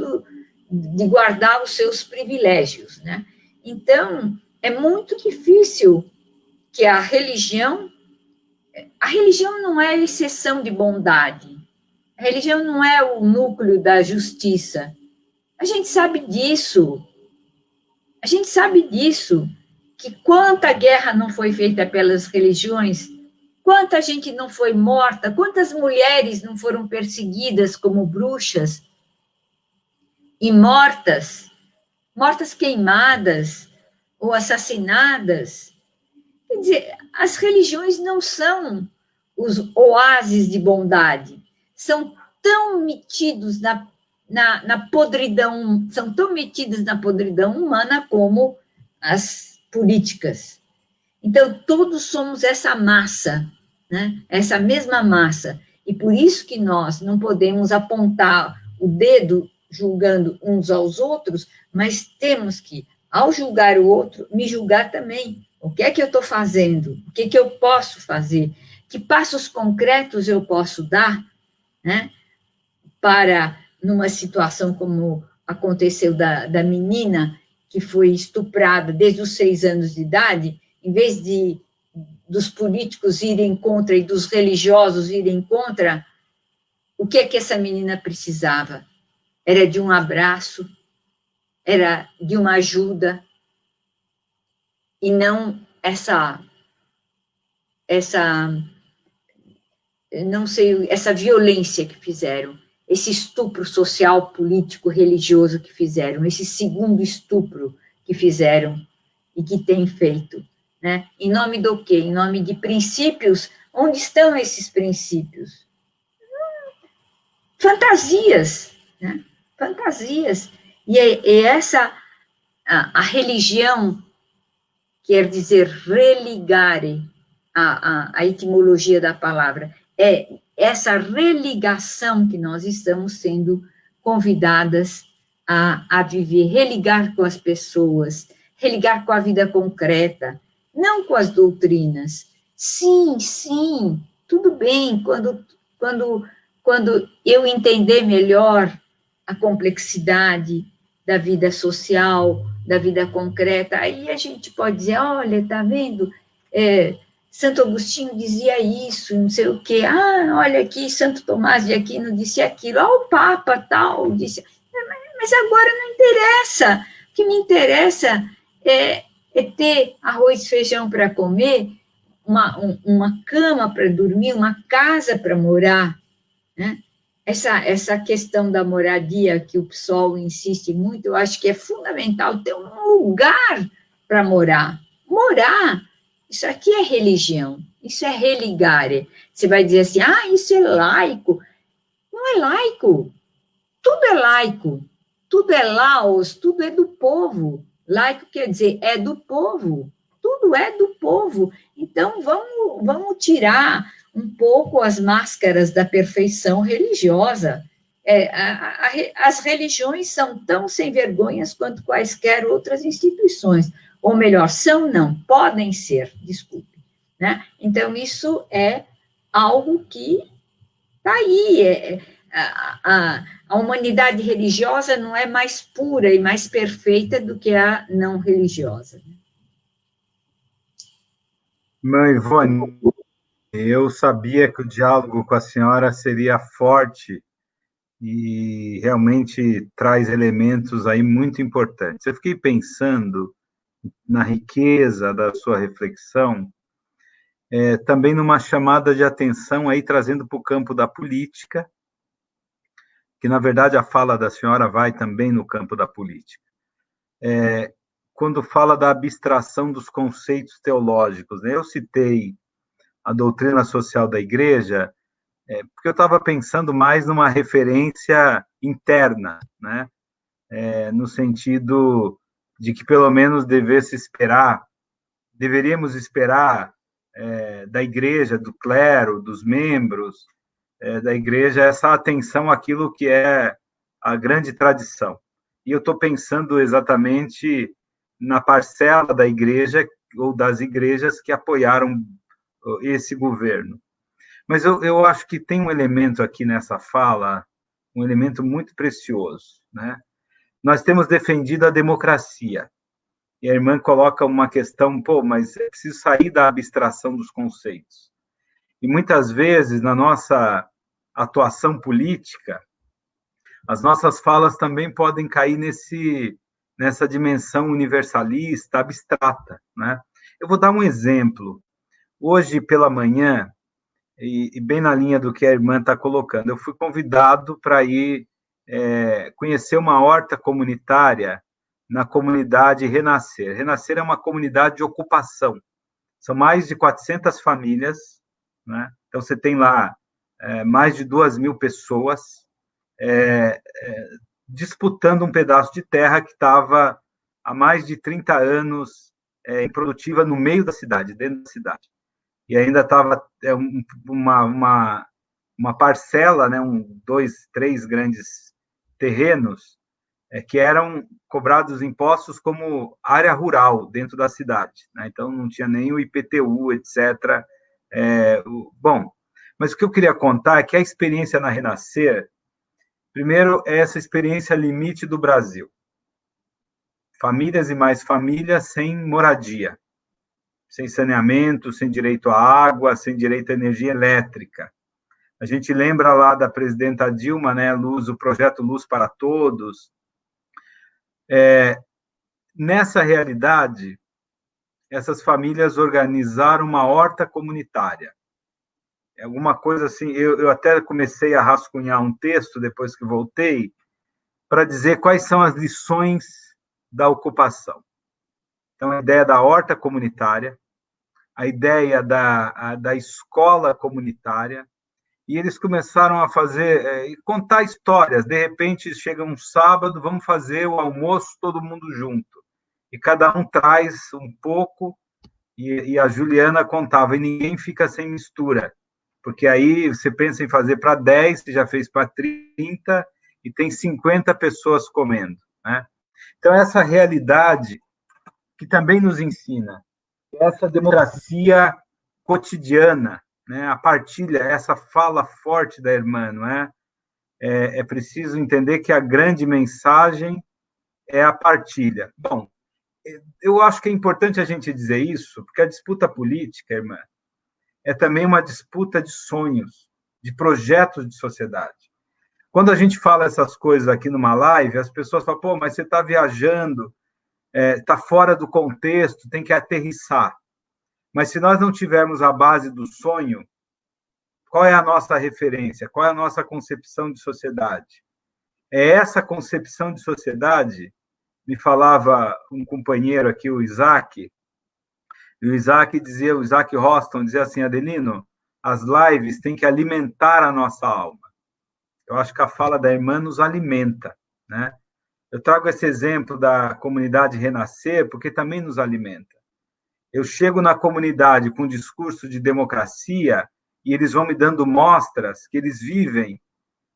de guardar os seus privilégios, né? Então, é muito difícil que a religião não é a exceção de bondade, a religião não é o núcleo da justiça. A gente sabe disso, que quanta guerra não foi feita pelas religiões, quanta gente não foi morta, quantas mulheres não foram perseguidas como bruxas e mortas queimadas ou assassinadas. Quer dizer, as religiões não são os oásis de bondade, são tão metidos na podridão, são tão metidas na podridão humana como as políticas. Então, todos somos essa massa, né? Essa mesma massa, e por isso que nós não podemos apontar o dedo julgando uns aos outros, mas temos que, ao julgar o outro, me julgar também. O que é que eu estou fazendo? O que é que eu posso fazer? Que passos concretos eu posso dar, né, para, numa situação como aconteceu da menina que foi estuprada desde os 6 anos de idade, em vez dos políticos irem contra e dos religiosos irem contra, o que é que essa menina precisava? Era de um abraço, era de uma ajuda, e não essa violência que fizeram, esse estupro social, político, religioso que fizeram, esse segundo estupro que fizeram e que têm feito, né? Em nome do quê? Em nome de princípios. Onde estão esses princípios? Fantasias, né? Fantasias. E essa, a religião, quer dizer religare, a etimologia da palavra, é essa religação que nós estamos sendo convidadas a viver, religar com as pessoas, religar com a vida concreta, não com as doutrinas. Sim, tudo bem, quando eu entender melhor a complexidade da vida social, da vida concreta, aí a gente pode dizer, olha, tá vendo? Santo Agostinho dizia isso, não sei o quê. Olha aqui, Santo Tomás de Aquino disse aquilo. O Papa tal disse. Mas agora não interessa. O que me interessa é ter arroz e feijão para comer, uma cama para dormir, uma casa para morar, né? Essa questão da moradia que o PSOL insiste muito, eu acho que é fundamental ter um lugar para morar. Morar, isso aqui é religião, isso é religare. Você vai dizer assim, isso é laico. Não é laico, tudo é laico, tudo é laos, tudo é do povo. Laico quer dizer, é do povo, tudo mundo é do povo. Então, vamos tirar um pouco as máscaras da perfeição religiosa. As religiões são tão sem vergonhas quanto quaisquer outras instituições. Ou melhor, são não, podem ser, desculpe. Né? Então, isso é algo que está aí. A humanidade religiosa não é mais pura e mais perfeita do que a não religiosa. Mãe Ivone, eu sabia que o diálogo com a senhora seria forte e realmente traz elementos aí muito importantes. Eu fiquei pensando na riqueza da sua reflexão, também numa chamada de atenção aí, trazendo para o campo da política, que, na verdade, a fala da senhora vai também no campo da política. Quando fala da abstração dos conceitos teológicos, né? Eu citei a doutrina social da Igreja, porque eu estava pensando mais numa referência interna, né? No sentido de que, pelo menos, deveríamos esperar da Igreja, do clero, dos membros da Igreja, essa atenção àquilo que é a grande tradição. E eu estou pensando exatamente na parcela da Igreja ou das igrejas que apoiaram esse governo. Mas eu acho que tem um elemento aqui nessa fala, um elemento muito precioso, né? Nós temos defendido a democracia, e a irmã coloca uma questão, mas é preciso sair da abstração dos conceitos. E muitas vezes, na nossa atuação política, as nossas falas também podem cair nessa dimensão universalista, abstrata, né? Eu vou dar um exemplo. Hoje, pela manhã, e bem na linha do que a irmã está colocando, eu fui convidado para ir conhecer uma horta comunitária na comunidade Renascer. Renascer é uma comunidade de ocupação. São mais de 400 famílias, né? Então, você tem lá mais de 2.000 pessoas disputando um pedaço de terra que estava há mais de 30 anos improdutiva no meio da cidade, dentro da cidade. E ainda estava uma parcela, né, 2, 3 grandes terrenos que eram cobrados impostos como área rural dentro da cidade, né? Então não tinha nem o IPTU, etc. Bom, mas o que eu queria contar é que a experiência na Renascer, primeiro, é essa experiência limite do Brasil. Famílias e mais famílias sem moradia, sem saneamento, sem direito à água, sem direito à energia elétrica. A gente lembra lá da presidenta Dilma, né, o projeto Luz para Todos. Nessa realidade, essas famílias organizaram uma horta comunitária. Alguma coisa assim, eu até comecei a rascunhar um texto, depois que voltei, para dizer quais são as lições da ocupação. Então, a ideia da horta comunitária, a ideia da escola comunitária, e eles começaram a contar histórias. De repente, chega um sábado, vamos fazer o almoço todo mundo junto. E cada um traz um pouco, e a Juliana contava, e ninguém fica sem mistura, porque aí você pensa em fazer para 10, você já fez para 30, e tem 50 pessoas comendo, né? Então, essa realidade que também nos ensina, essa democracia cotidiana, né? A partilha, essa fala forte da irmã, não é? É preciso entender que a grande mensagem é a partilha. Bom, eu acho que é importante a gente dizer isso, porque a disputa política, irmã, é também uma disputa de sonhos, de projetos de sociedade. Quando a gente fala essas coisas aqui numa live, as pessoas falam, mas você está viajando, está fora do contexto, tem que aterrissar. Mas se nós não tivermos a base do sonho, qual é a nossa referência? Qual é a nossa concepção de sociedade? É essa concepção de sociedade, me falava um companheiro aqui, o Isaac, e o Isaac Roston dizia assim, Adelino, as lives têm que alimentar a nossa alma. Eu acho que a fala da irmã nos alimenta, né? Eu trago esse exemplo da comunidade Renascer, porque também nos alimenta. Eu chego na comunidade com um discurso de democracia e eles vão me dando mostras que eles vivem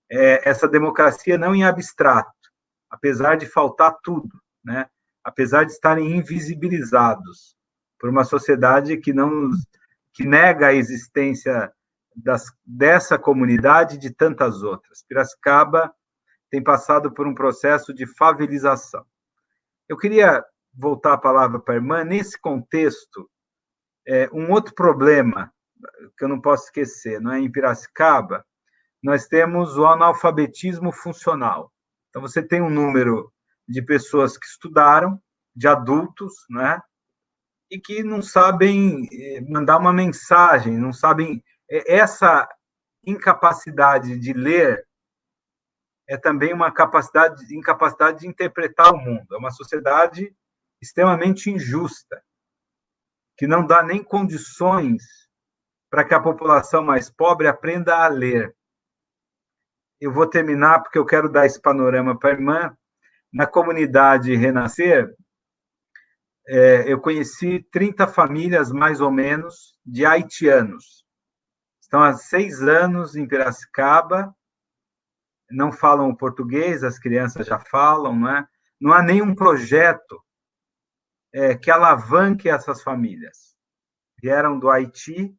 essa democracia não em abstrato, apesar de faltar tudo, né? Apesar de estarem invisibilizados por uma sociedade que nega a existência dessa comunidade e de tantas outras. Piracicaba tem passado por um processo de favelização. Eu queria voltar a palavra para a irmã, nesse contexto, um outro problema que eu não posso esquecer, não é? Em Piracicaba, nós temos o analfabetismo funcional. Então, você tem um número de pessoas que estudaram, de adultos, né? E que não sabem mandar uma mensagem, não sabem... Essa incapacidade de ler é também uma incapacidade de interpretar o mundo. É uma sociedade extremamente injusta, que não dá nem condições para que a população mais pobre aprenda a ler. Eu vou terminar, porque eu quero dar esse panorama para a irmã. Na comunidade Renascer, eu conheci 30 famílias, mais ou menos, de haitianos. Estão há 6 anos em Piracicaba, não falam o português, as crianças já falam, não é? Não há nenhum projeto que alavanque essas famílias. Vieram do Haiti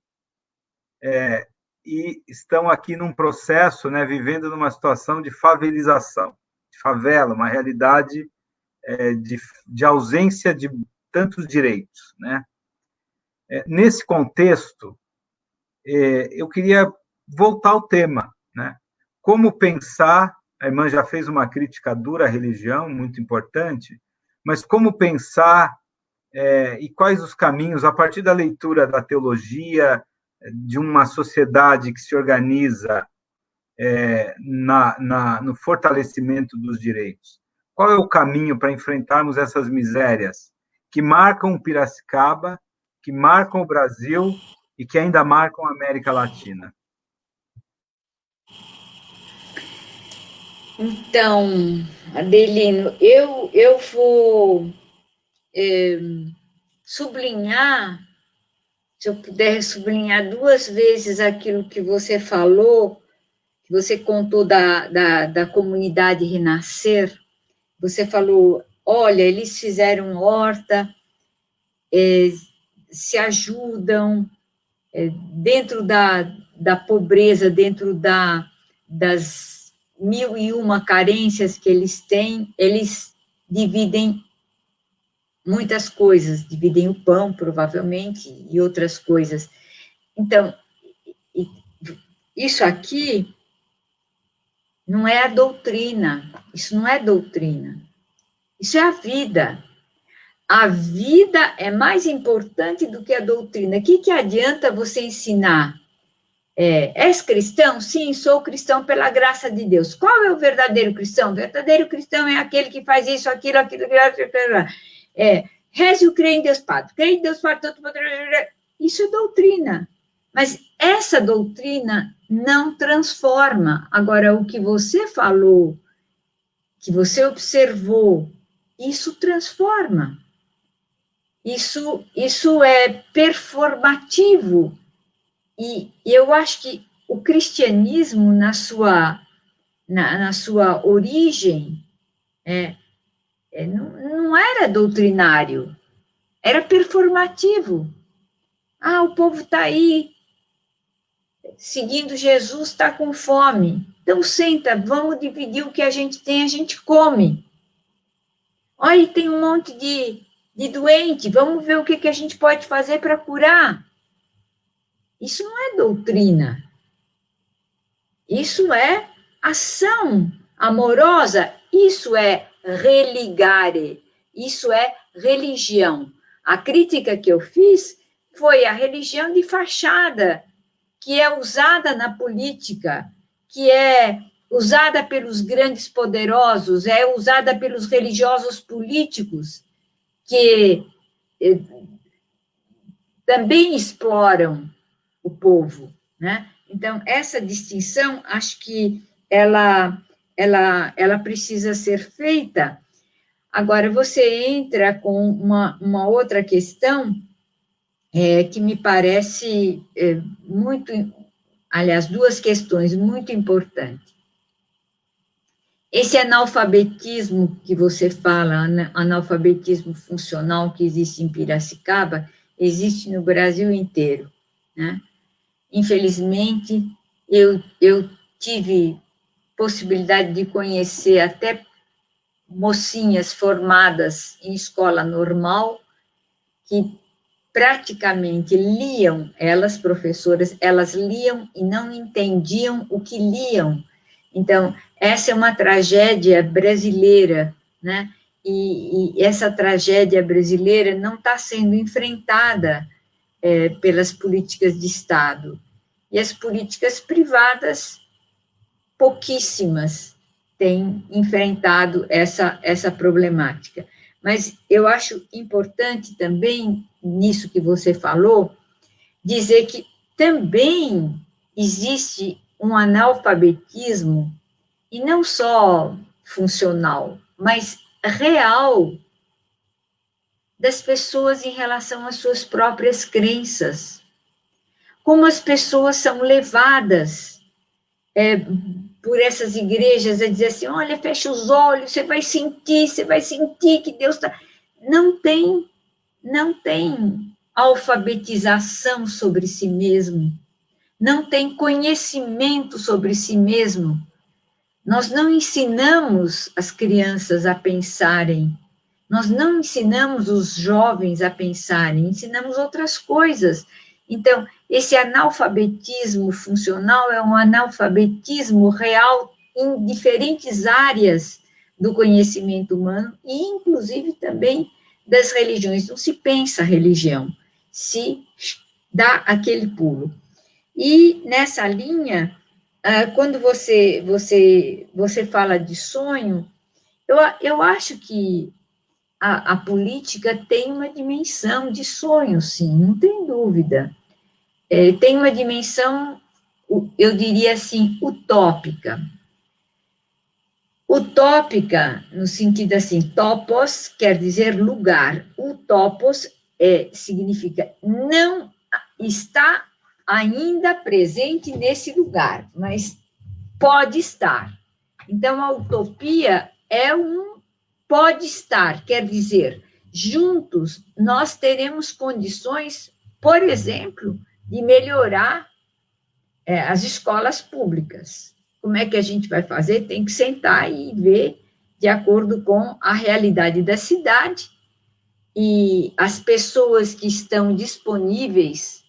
e estão aqui num processo, né, vivendo numa situação de favelização, de favela, uma realidade de ausência de tantos direitos, né? Nesse contexto, eu queria voltar ao tema, né? Como pensar, a irmã já fez uma crítica dura à religião, muito importante, mas como pensar e quais os caminhos, a partir da leitura da teologia, de uma sociedade que se organiza no fortalecimento dos direitos. Qual é o caminho para enfrentarmos essas misérias que marcam Piracicaba, que marcam o Brasil e que ainda marcam a América Latina? Então, Adelino, eu vou sublinhar, se eu puder sublinhar 2 vezes aquilo que você falou, que você contou da comunidade Renascer. Você falou, olha, eles fizeram horta, se ajudam, dentro da pobreza, dentro das 1001 carências que eles têm, eles dividem muitas coisas, dividem o pão, provavelmente, e outras coisas. Então, isso aqui não é a doutrina, isso não é doutrina, isso é a vida. A vida é mais importante do que a doutrina. O que adianta você ensinar? És cristão? Sim, sou cristão pela graça de Deus. Qual é o verdadeiro cristão? O verdadeiro cristão é aquele que faz isso, aquilo, reze o crê em Deus Padre. Crê em Deus Padre, todo poder. Isso é doutrina. Mas essa doutrina não transforma. Agora, o que você falou, que você observou, isso transforma. Isso é performativo. E eu acho que o cristianismo, na sua origem, não era doutrinário, era performativo. O povo está aí, seguindo Jesus, está com fome. Então, senta, vamos dividir o que a gente tem, a gente come. Olha, tem um monte de doente, vamos ver o que a gente pode fazer para curar. Isso não é doutrina. Isso é ação amorosa. Isso é religare. Isso é religião. A crítica que eu fiz foi a religião de fachada, que é usada na política, que é usada pelos grandes poderosos, é usada pelos religiosos políticos, que também exploram o povo, né? Então, essa distinção, acho que ela precisa ser feita. Agora, você entra com uma outra questão, que me parece muito, aliás, duas questões muito importantes. Esse analfabetismo que você fala, analfabetismo funcional que existe em Piracicaba, existe no Brasil inteiro, né? Infelizmente, eu tive possibilidade de conhecer até mocinhas formadas em escola normal, que praticamente liam, elas, professoras, elas liam e não entendiam o que liam. Então, essa é uma tragédia brasileira, né? E essa tragédia brasileira não está sendo enfrentada pelas políticas de Estado. E as políticas privadas, pouquíssimas, têm enfrentado essa problemática. Mas eu acho importante também, nisso que você falou, dizer que também existe um analfabetismo, e não só funcional, mas real, das pessoas em relação às suas próprias crenças. Como as pessoas são levadas por essas igrejas a dizer assim, olha, fecha os olhos, você vai sentir que Deus está... Não tem alfabetização sobre si mesmo, não tem conhecimento sobre si mesmo. Nós não ensinamos as crianças a pensarem, nós não ensinamos os jovens a pensarem, ensinamos outras coisas. Então, esse analfabetismo funcional é um analfabetismo real em diferentes áreas do conhecimento humano e, inclusive, também das religiões. Não se pensa religião, se dá aquele pulo. E, nessa linha, quando você fala de sonho, eu acho que a política tem uma dimensão de sonho, sim, não tem dúvida. Tem uma dimensão, eu diria assim, utópica. Utópica, no sentido assim, topos quer dizer lugar. Utopos significa não está ainda presente nesse lugar, mas pode estar. Então, a utopia é pode estar, quer dizer, juntos nós teremos condições, por exemplo, de melhorar as escolas públicas. Como é que a gente vai fazer? Tem que sentar e ver de acordo com a realidade da cidade e as pessoas que estão disponíveis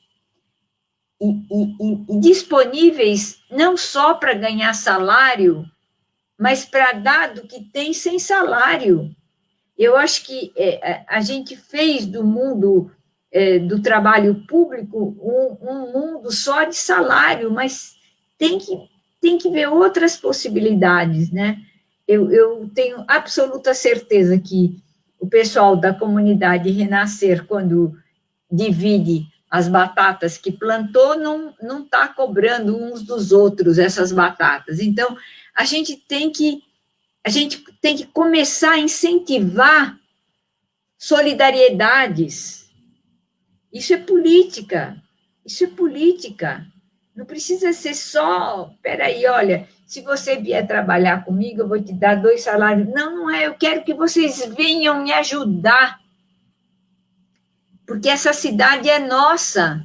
e disponíveis não só para ganhar salário, mas para dar do que tem sem salário. Eu acho que a gente fez do mundo do trabalho público um mundo só de salário, mas tem que ver outras possibilidades, né? Eu tenho absoluta certeza que o pessoal da comunidade Renascer, quando divide as batatas que plantou, não está cobrando uns dos outros essas batatas. Então, a gente tem que começar a incentivar solidariedades. Isso é política. Não precisa ser só, peraí, olha, se você vier trabalhar comigo, eu vou te dar 2 salários. Não é, eu quero que vocês venham me ajudar, porque essa cidade é nossa,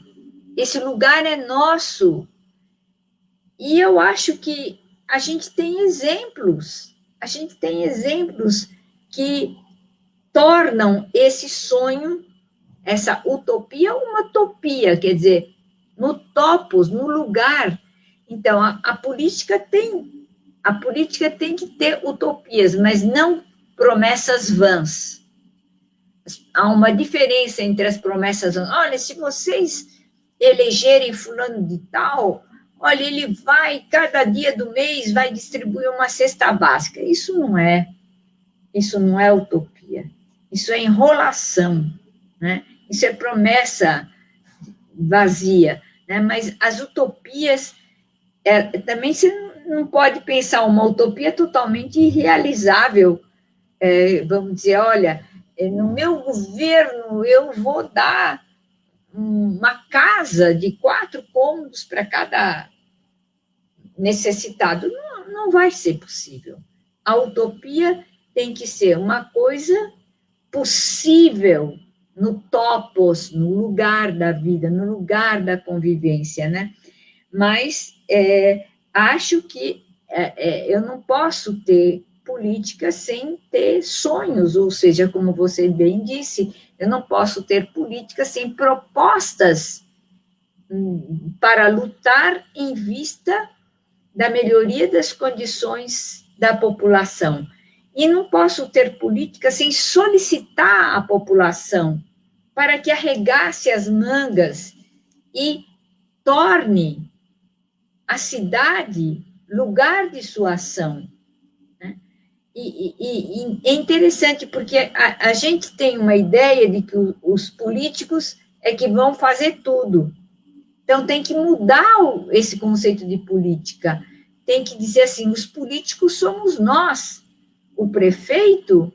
esse lugar é nosso. E eu acho que a gente tem exemplos que tornam esse sonho, essa utopia, uma utopia, quer dizer, no topos, no lugar. Então, a política tem que ter utopias, mas não promessas vãs. Há uma diferença entre as promessas vãs. Olha, se vocês elegerem fulano de tal, olha, ele vai, cada dia do mês, vai distribuir uma cesta básica. Isso não é utopia. Isso é enrolação, né? Isso é promessa vazia, né? Mas as utopias, também você não pode pensar uma utopia totalmente irrealizável. Vamos dizer, olha, no meu governo eu vou dar uma casa de 4 cômodos para cada necessitado. Não vai ser possível. A utopia tem que ser uma coisa possível no topos, no lugar da vida, no lugar da convivência, né? Mas acho que eu não posso ter política sem ter sonhos, ou seja, como você bem disse, eu não posso ter política sem propostas para lutar em vista da melhoria das condições da população. E não posso ter política sem solicitar à população para que arregace as mangas e torne a cidade lugar de sua ação. Né? E é interessante porque a gente tem uma ideia de que os políticos é que vão fazer tudo. Então, tem que mudar esse conceito de política. Tem que dizer assim, os políticos somos nós. O prefeito,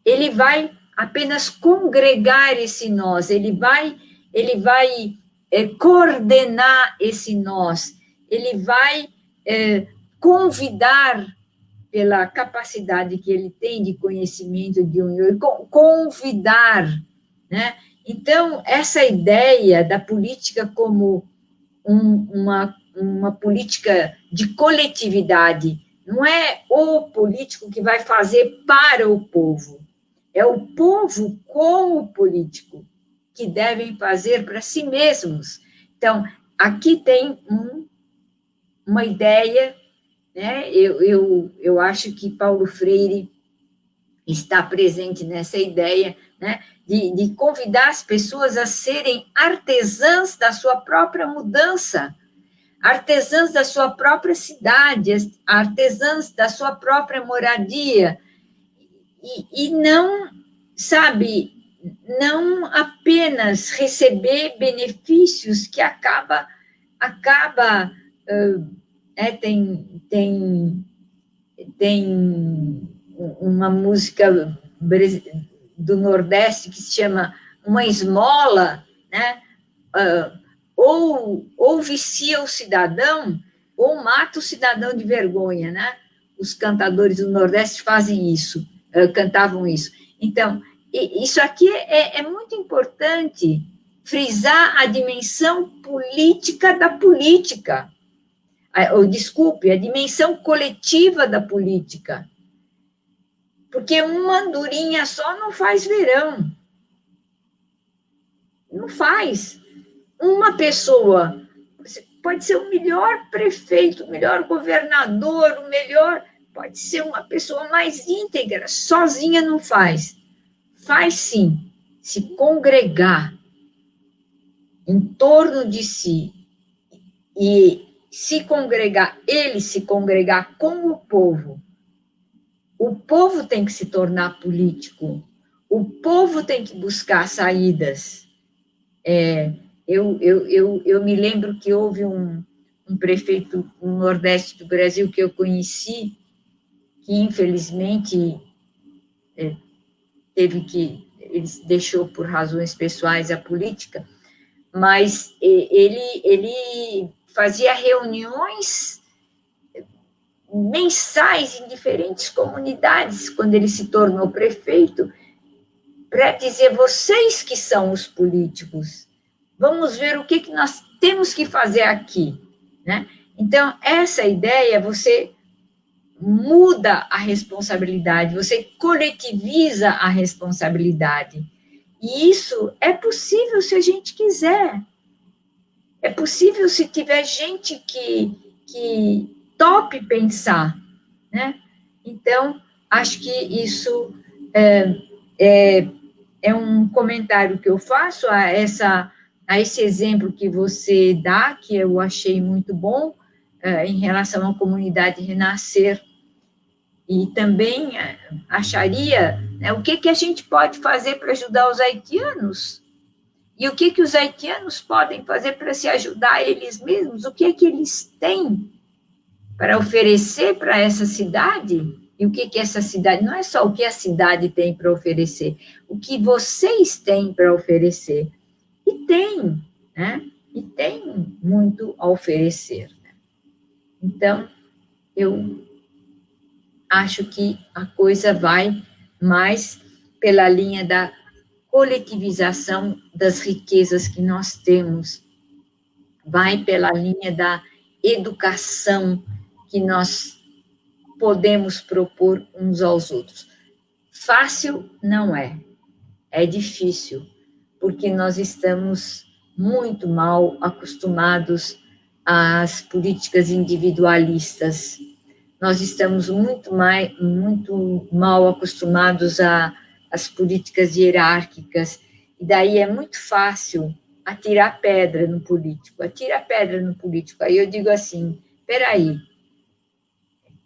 ele vai apenas congregar esse nós, ele vai coordenar esse nós, ele vai convidar, pela capacidade que ele tem de conhecimento, de união, convidar, né? Então, essa ideia da política como uma política de coletividade, não é o político que vai fazer para o povo, é o povo com o político que devem fazer para si mesmos. Então, aqui tem uma ideia, né? Eu acho que Paulo Freire está presente nessa ideia, né? De convidar as pessoas a serem artesãs da sua própria mudança, artesãs da sua própria cidade, artesãs da sua própria moradia, e não, sabe, não apenas receber benefícios que acaba tem uma música do Nordeste que se chama Uma Esmola, né? Ou vicia o cidadão, ou mata o cidadão de vergonha, né? Os cantadores do Nordeste fazem isso, cantavam isso. Então, isso aqui é muito importante, frisar a dimensão política da política, desculpe, a dimensão coletiva da política, porque uma andorinha só não faz verão, não faz. Uma pessoa pode ser o melhor prefeito, o melhor governador, o melhor, pode ser uma pessoa mais íntegra, sozinha não faz. Faz sim, se congregar em torno de si e se congregar com o povo. O povo tem que se tornar político, o povo tem que buscar saídas. Eu me lembro que houve um prefeito no Nordeste do Brasil que eu conheci, que infelizmente ele deixou por razões pessoais a política, mas ele fazia reuniões mensais em diferentes comunidades, quando ele se tornou prefeito, para dizer, vocês que são os políticos, vamos ver o que nós temos que fazer aqui, né? Então, essa ideia, você muda a responsabilidade, você coletiviza a responsabilidade, e isso é possível se a gente quiser, é possível se tiver gente que tope pensar, né? Então, acho que isso é um comentário que eu faço a esse exemplo que você dá, que eu achei muito bom, em relação à comunidade Renascer, e também acharia, né, o que a gente pode fazer para ajudar os haitianos, e o que os haitianos podem fazer para se ajudar eles mesmos, o que eles têm para oferecer para essa cidade, e o que essa cidade, não é só o que a cidade tem para oferecer, o que vocês têm para oferecer. E tem, né? E tem muito a oferecer. Né? Então, eu acho que a coisa vai mais pela linha da coletivização das riquezas que nós temos, vai pela linha da educação que nós podemos propor uns aos outros. Fácil não é, é difícil, porque nós estamos muito mal acostumados às políticas individualistas, nós estamos muito mal acostumados às políticas hierárquicas, e daí é muito fácil atirar pedra no político, atira pedra no político. Aí eu digo assim, peraí,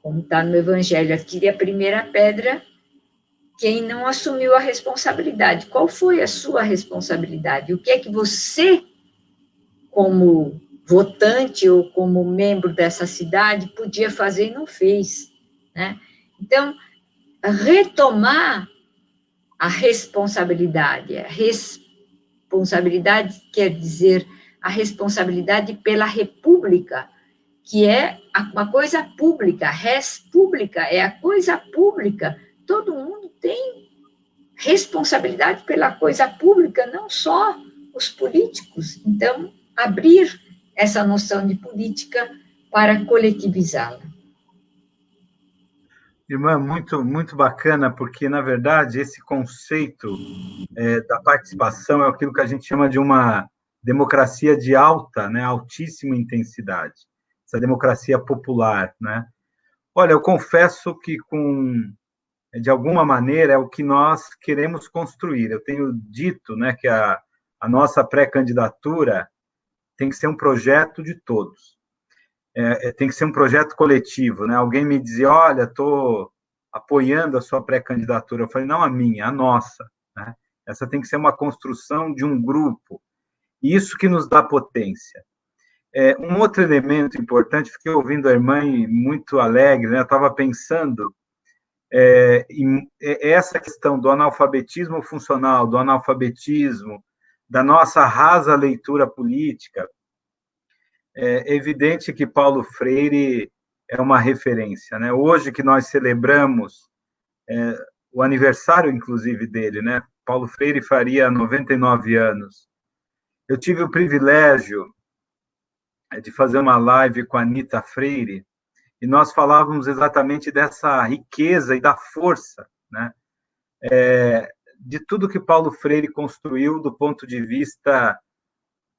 como está no Evangelho, atire a primeira pedra quem não assumiu a responsabilidade. Qual foi a sua responsabilidade? O que é que você, como votante ou como membro dessa cidade, podia fazer e não fez, né? Então, retomar a responsabilidade. A responsabilidade quer dizer a responsabilidade pela república, que é uma coisa pública. Res pública é a coisa pública. Todo mundo tem responsabilidade pela coisa pública, não só os políticos. Então, abrir essa noção de política para coletivizá-la. Irmã, muito bacana, porque, na verdade, esse conceito da participação é aquilo que a gente chama de uma democracia de alta, né, altíssima intensidade, essa democracia popular, né? Olha, eu confesso que, de alguma maneira, é o que nós queremos construir. Eu tenho dito, né, que a nossa pré-candidatura tem que ser um projeto de todos. Tem que ser um projeto coletivo, né? Alguém me dizia, olha, estou apoiando a sua pré-candidatura. Eu falei, não a minha, a nossa. Né? Essa tem que ser uma construção de um grupo. Isso que nos dá potência. Um outro elemento importante, fiquei ouvindo a irmã muito alegre, né? Eu estava pensando em essa questão do analfabetismo funcional, do analfabetismo, da nossa rasa leitura política. É evidente que Paulo Freire é uma referência, né? Hoje que nós celebramos o aniversário, inclusive, dele, né? Paulo Freire faria 99 anos. Eu tive o privilégio de fazer uma live com a Anita Freire, e nós falávamos exatamente dessa riqueza e da força, né? De tudo que Paulo Freire construiu do ponto de vista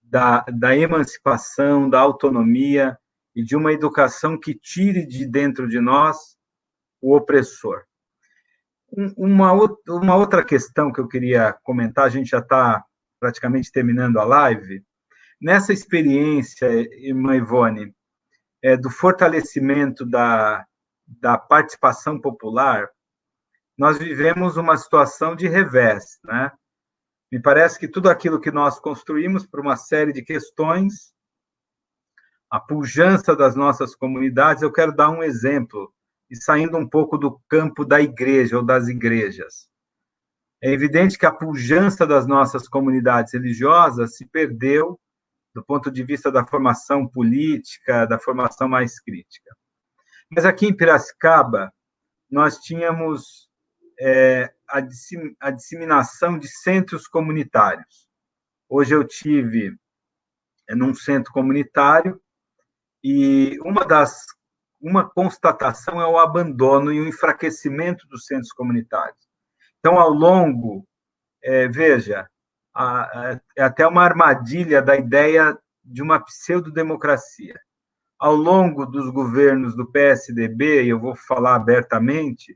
da emancipação, da autonomia e de uma educação que tire de dentro de nós o opressor. Uma outra questão que eu queria comentar, a gente já está praticamente terminando a live, nessa experiência, irmã Ivone, do fortalecimento da participação popular, nós vivemos uma situação de revés, né? Me parece que tudo aquilo que nós construímos por uma série de questões, a pujança das nossas comunidades, eu quero dar um exemplo, e saindo um pouco do campo da igreja ou das igrejas. É evidente que a pujança das nossas comunidades religiosas se perdeu do ponto de vista da formação política, da formação mais crítica. Mas aqui em Piracicaba, nós tínhamos a disseminação de centros comunitários. Hoje eu tive num centro comunitário e uma constatação é o abandono e o enfraquecimento dos centros comunitários. Então, ao longo, veja, é até uma armadilha da ideia de uma pseudodemocracia. Ao longo dos governos do PSDB, e eu vou falar abertamente,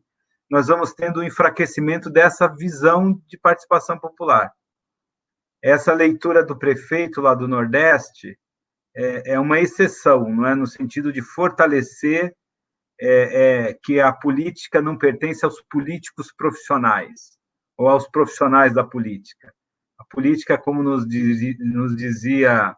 nós vamos tendo um enfraquecimento dessa visão de participação popular. Essa leitura do prefeito lá do Nordeste é uma exceção, não é? No sentido de fortalecer que a política não pertence aos políticos profissionais ou aos profissionais da política. A política, como nos dizia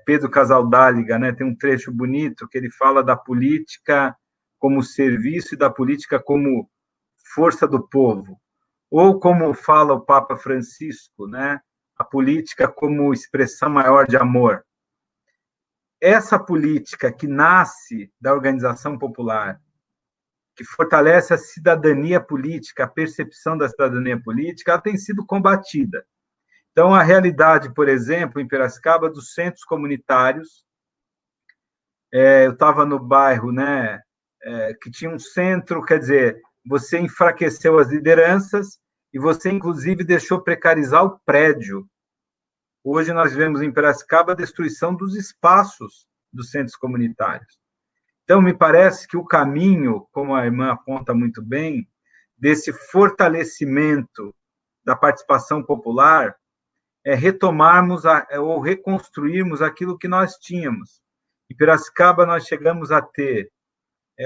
Pedro Casaldáliga, né? Tem um trecho bonito que ele fala da política como serviço e da política como força do povo. Ou como fala o Papa Francisco, né? a política como expressão maior de amor. Essa política que nasce da organização popular, que fortalece a cidadania política, a percepção da cidadania política, ela tem sido combatida. Então, a realidade, por exemplo, em Piracicaba, dos centros comunitários, eu estava no bairro, né, que tinha um centro, quer dizer, você enfraqueceu as lideranças e você, inclusive, deixou precarizar o prédio. Hoje nós vemos em Piracicaba a destruição dos espaços dos centros comunitários. Então, me parece que o caminho, como a irmã aponta muito bem, desse fortalecimento da participação popular é retomarmos ou reconstruirmos aquilo que nós tínhamos. Em Piracicaba, nós chegamos a ter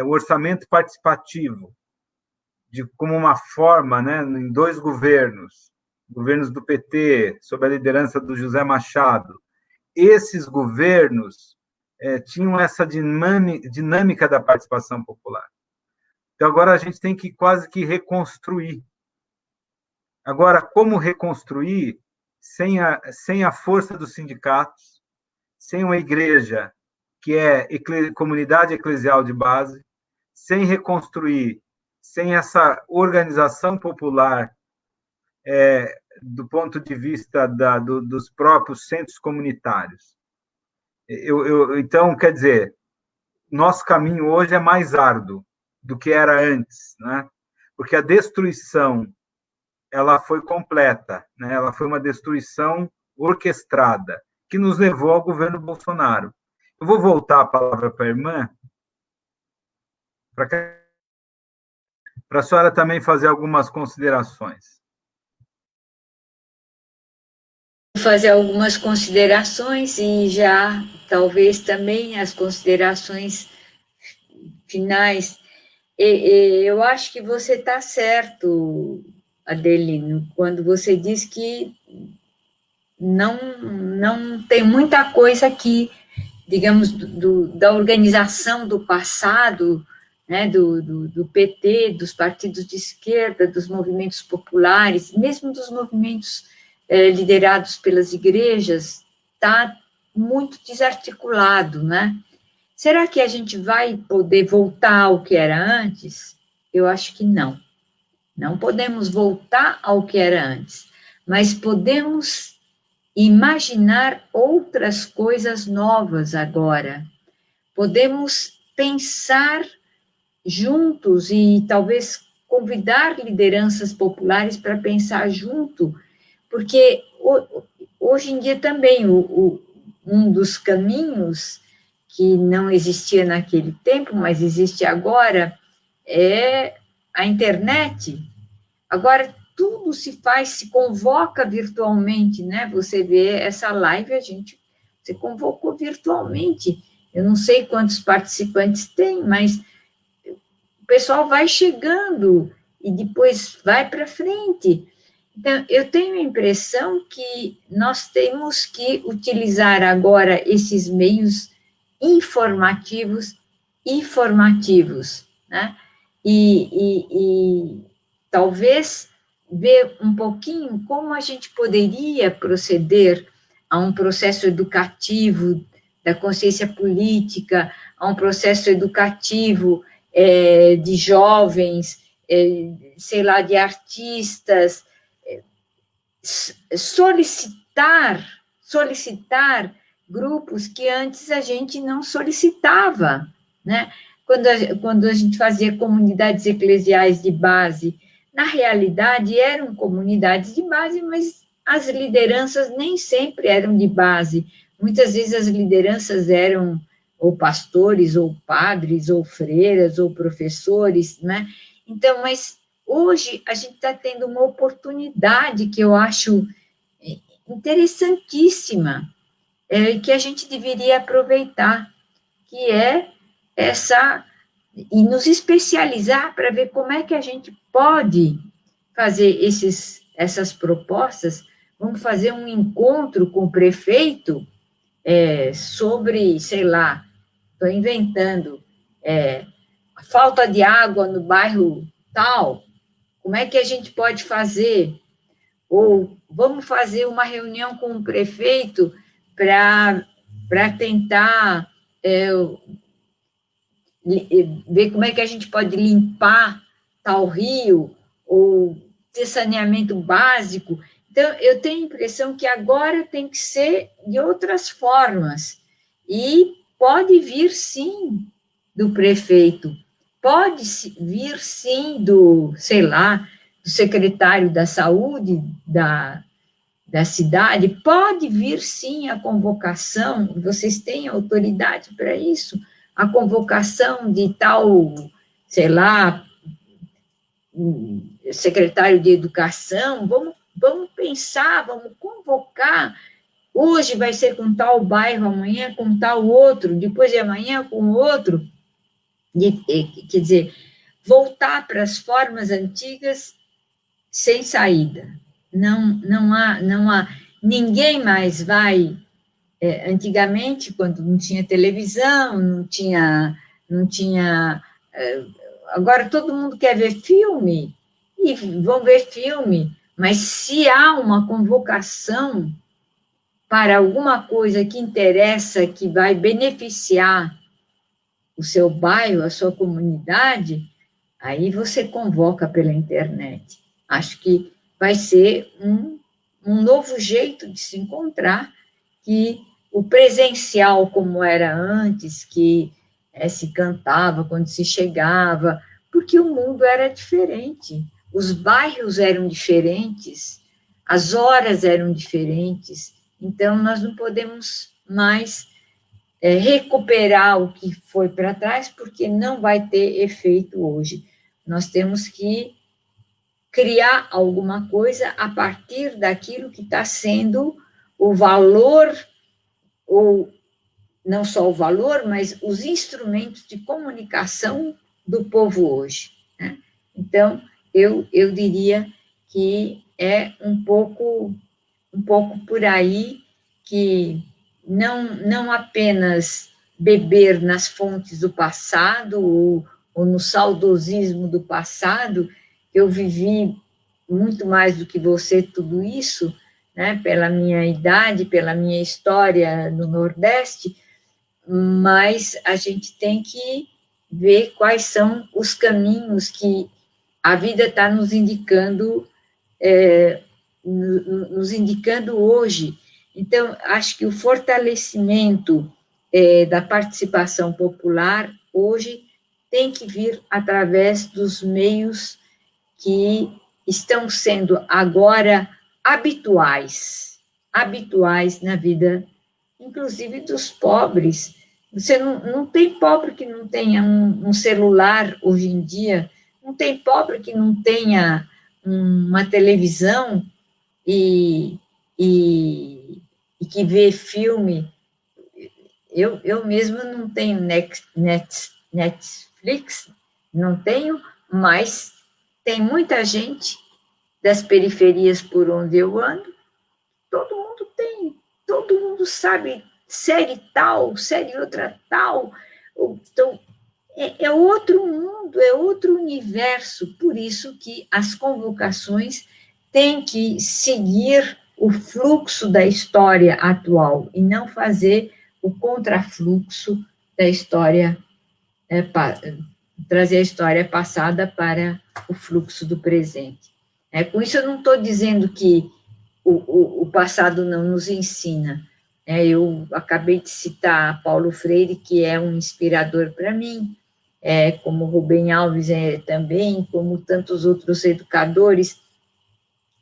o orçamento participativo como uma forma, né, em 2 governos do PT, sob a liderança do José Machado. Esses governos tinham essa dinâmica da participação popular. Então, agora a gente tem que quase que reconstruir. Agora, como reconstruir sem a força dos sindicatos, sem uma igreja que é comunidade eclesial de base, sem reconstruir, sem essa organização popular do ponto de vista dos próprios centros comunitários. Então, quer dizer, nosso caminho hoje é mais árduo do que era antes, né? Porque a destruição ela foi completa, né? Ela foi uma destruição orquestrada, que nos levou ao governo Bolsonaro. Eu vou voltar a palavra para a irmã, para a senhora também fazer algumas considerações. Fazer algumas considerações e já, talvez, também as considerações finais. Eu acho que você está certo, Adelino, quando você diz que não tem muita coisa que, digamos, da organização do passado, né, do PT, dos partidos de esquerda, dos movimentos populares, mesmo dos movimentos liderados pelas igrejas, está muito desarticulado, né? Será que a gente vai poder voltar ao que era antes? Eu acho que não. Não podemos voltar ao que era antes, mas podemos imaginar outras coisas novas agora. Podemos pensar juntos e talvez convidar lideranças populares para pensar junto, porque hoje em dia também um dos caminhos que não existia naquele tempo, mas existe agora, é a internet. Agora, tudo se convoca virtualmente, né? Você vê essa live, você convocou virtualmente. Eu não sei quantos participantes tem, mas o pessoal vai chegando e depois vai para frente. Então, eu tenho a impressão que nós temos que utilizar agora esses meios informativos e formativos, né? E talvez ver um pouquinho como a gente poderia proceder a um processo educativo da consciência política, a um processo educativo de jovens, sei lá, de artistas, solicitar grupos que antes a gente não solicitava, né? Quando a gente fazia comunidades eclesiais de base, na realidade eram comunidades de base, mas as lideranças nem sempre eram de base. Muitas vezes as lideranças eram ou pastores, ou padres, ou freiras, ou professores, né? Então, mas hoje a gente está tendo uma oportunidade que eu acho interessantíssima, que a gente deveria aproveitar, que é e nos especializar para ver como é que a gente pode fazer essas propostas. Vamos fazer um encontro com o prefeito sobre, sei lá, estou inventando, a falta de água no bairro tal, como é que a gente pode fazer ou vamos fazer uma reunião com o prefeito para tentar ver como é que a gente pode limpar tal rio, ou ter saneamento básico. Então, eu tenho a impressão que agora tem que ser de outras formas, e pode vir, sim, do prefeito, pode vir, sim, do, sei lá, do secretário da saúde da cidade, pode vir, sim, a convocação, vocês têm autoridade para isso, a convocação de tal, sei lá, secretário de educação, vamos pensar, vamos convocar, hoje vai ser com tal bairro, amanhã com tal outro, depois de amanhã com outro, quer dizer, voltar para as formas antigas sem saída. Não há, ninguém mais vai. Antigamente, quando não tinha televisão, não tinha. Agora todo mundo quer ver filme e vão ver filme, mas se há uma convocação para alguma coisa que interessa, que vai beneficiar o seu bairro, a sua comunidade, aí você convoca pela internet. Acho que vai ser um novo jeito de se encontrar, que o presencial, como era antes, que se cantava quando se chegava, porque o mundo era diferente, os bairros eram diferentes, as horas eram diferentes, então nós não podemos mais recuperar o que foi para trás, porque não vai ter efeito hoje. Nós temos que criar alguma coisa a partir daquilo que está sendo o valor, ou não só o valor, mas os instrumentos de comunicação do povo hoje, né? Então, eu diria que é um pouco por aí, que não apenas beber nas fontes do passado, ou no saudosismo do passado. Eu vivi muito mais do que você tudo isso, né, pela minha idade, pela minha história no Nordeste, mas a gente tem que ver quais são os caminhos que a vida está nos indicando, hoje. Então, acho que o fortalecimento da participação popular hoje tem que vir através dos meios que estão sendo agora habituais na vida, inclusive dos pobres. Você não tem pobre que não tenha um celular hoje em dia, não tem pobre que não tenha uma televisão e que vê filme. Eu mesma não tenho Netflix, não tenho, mas tem muita gente das periferias por onde eu ando, todo mundo tem, todo mundo sabe série tal, série outra tal. Então, é outro mundo, é outro universo, por isso que as convocações têm que seguir o fluxo da história atual e não fazer o contrafluxo da história, trazer a história passada para o fluxo do presente. Com isso, eu não estou dizendo que o passado não nos ensina. Eu acabei de citar Paulo Freire, que é um inspirador para mim, como Rubem Alves também, como tantos outros educadores,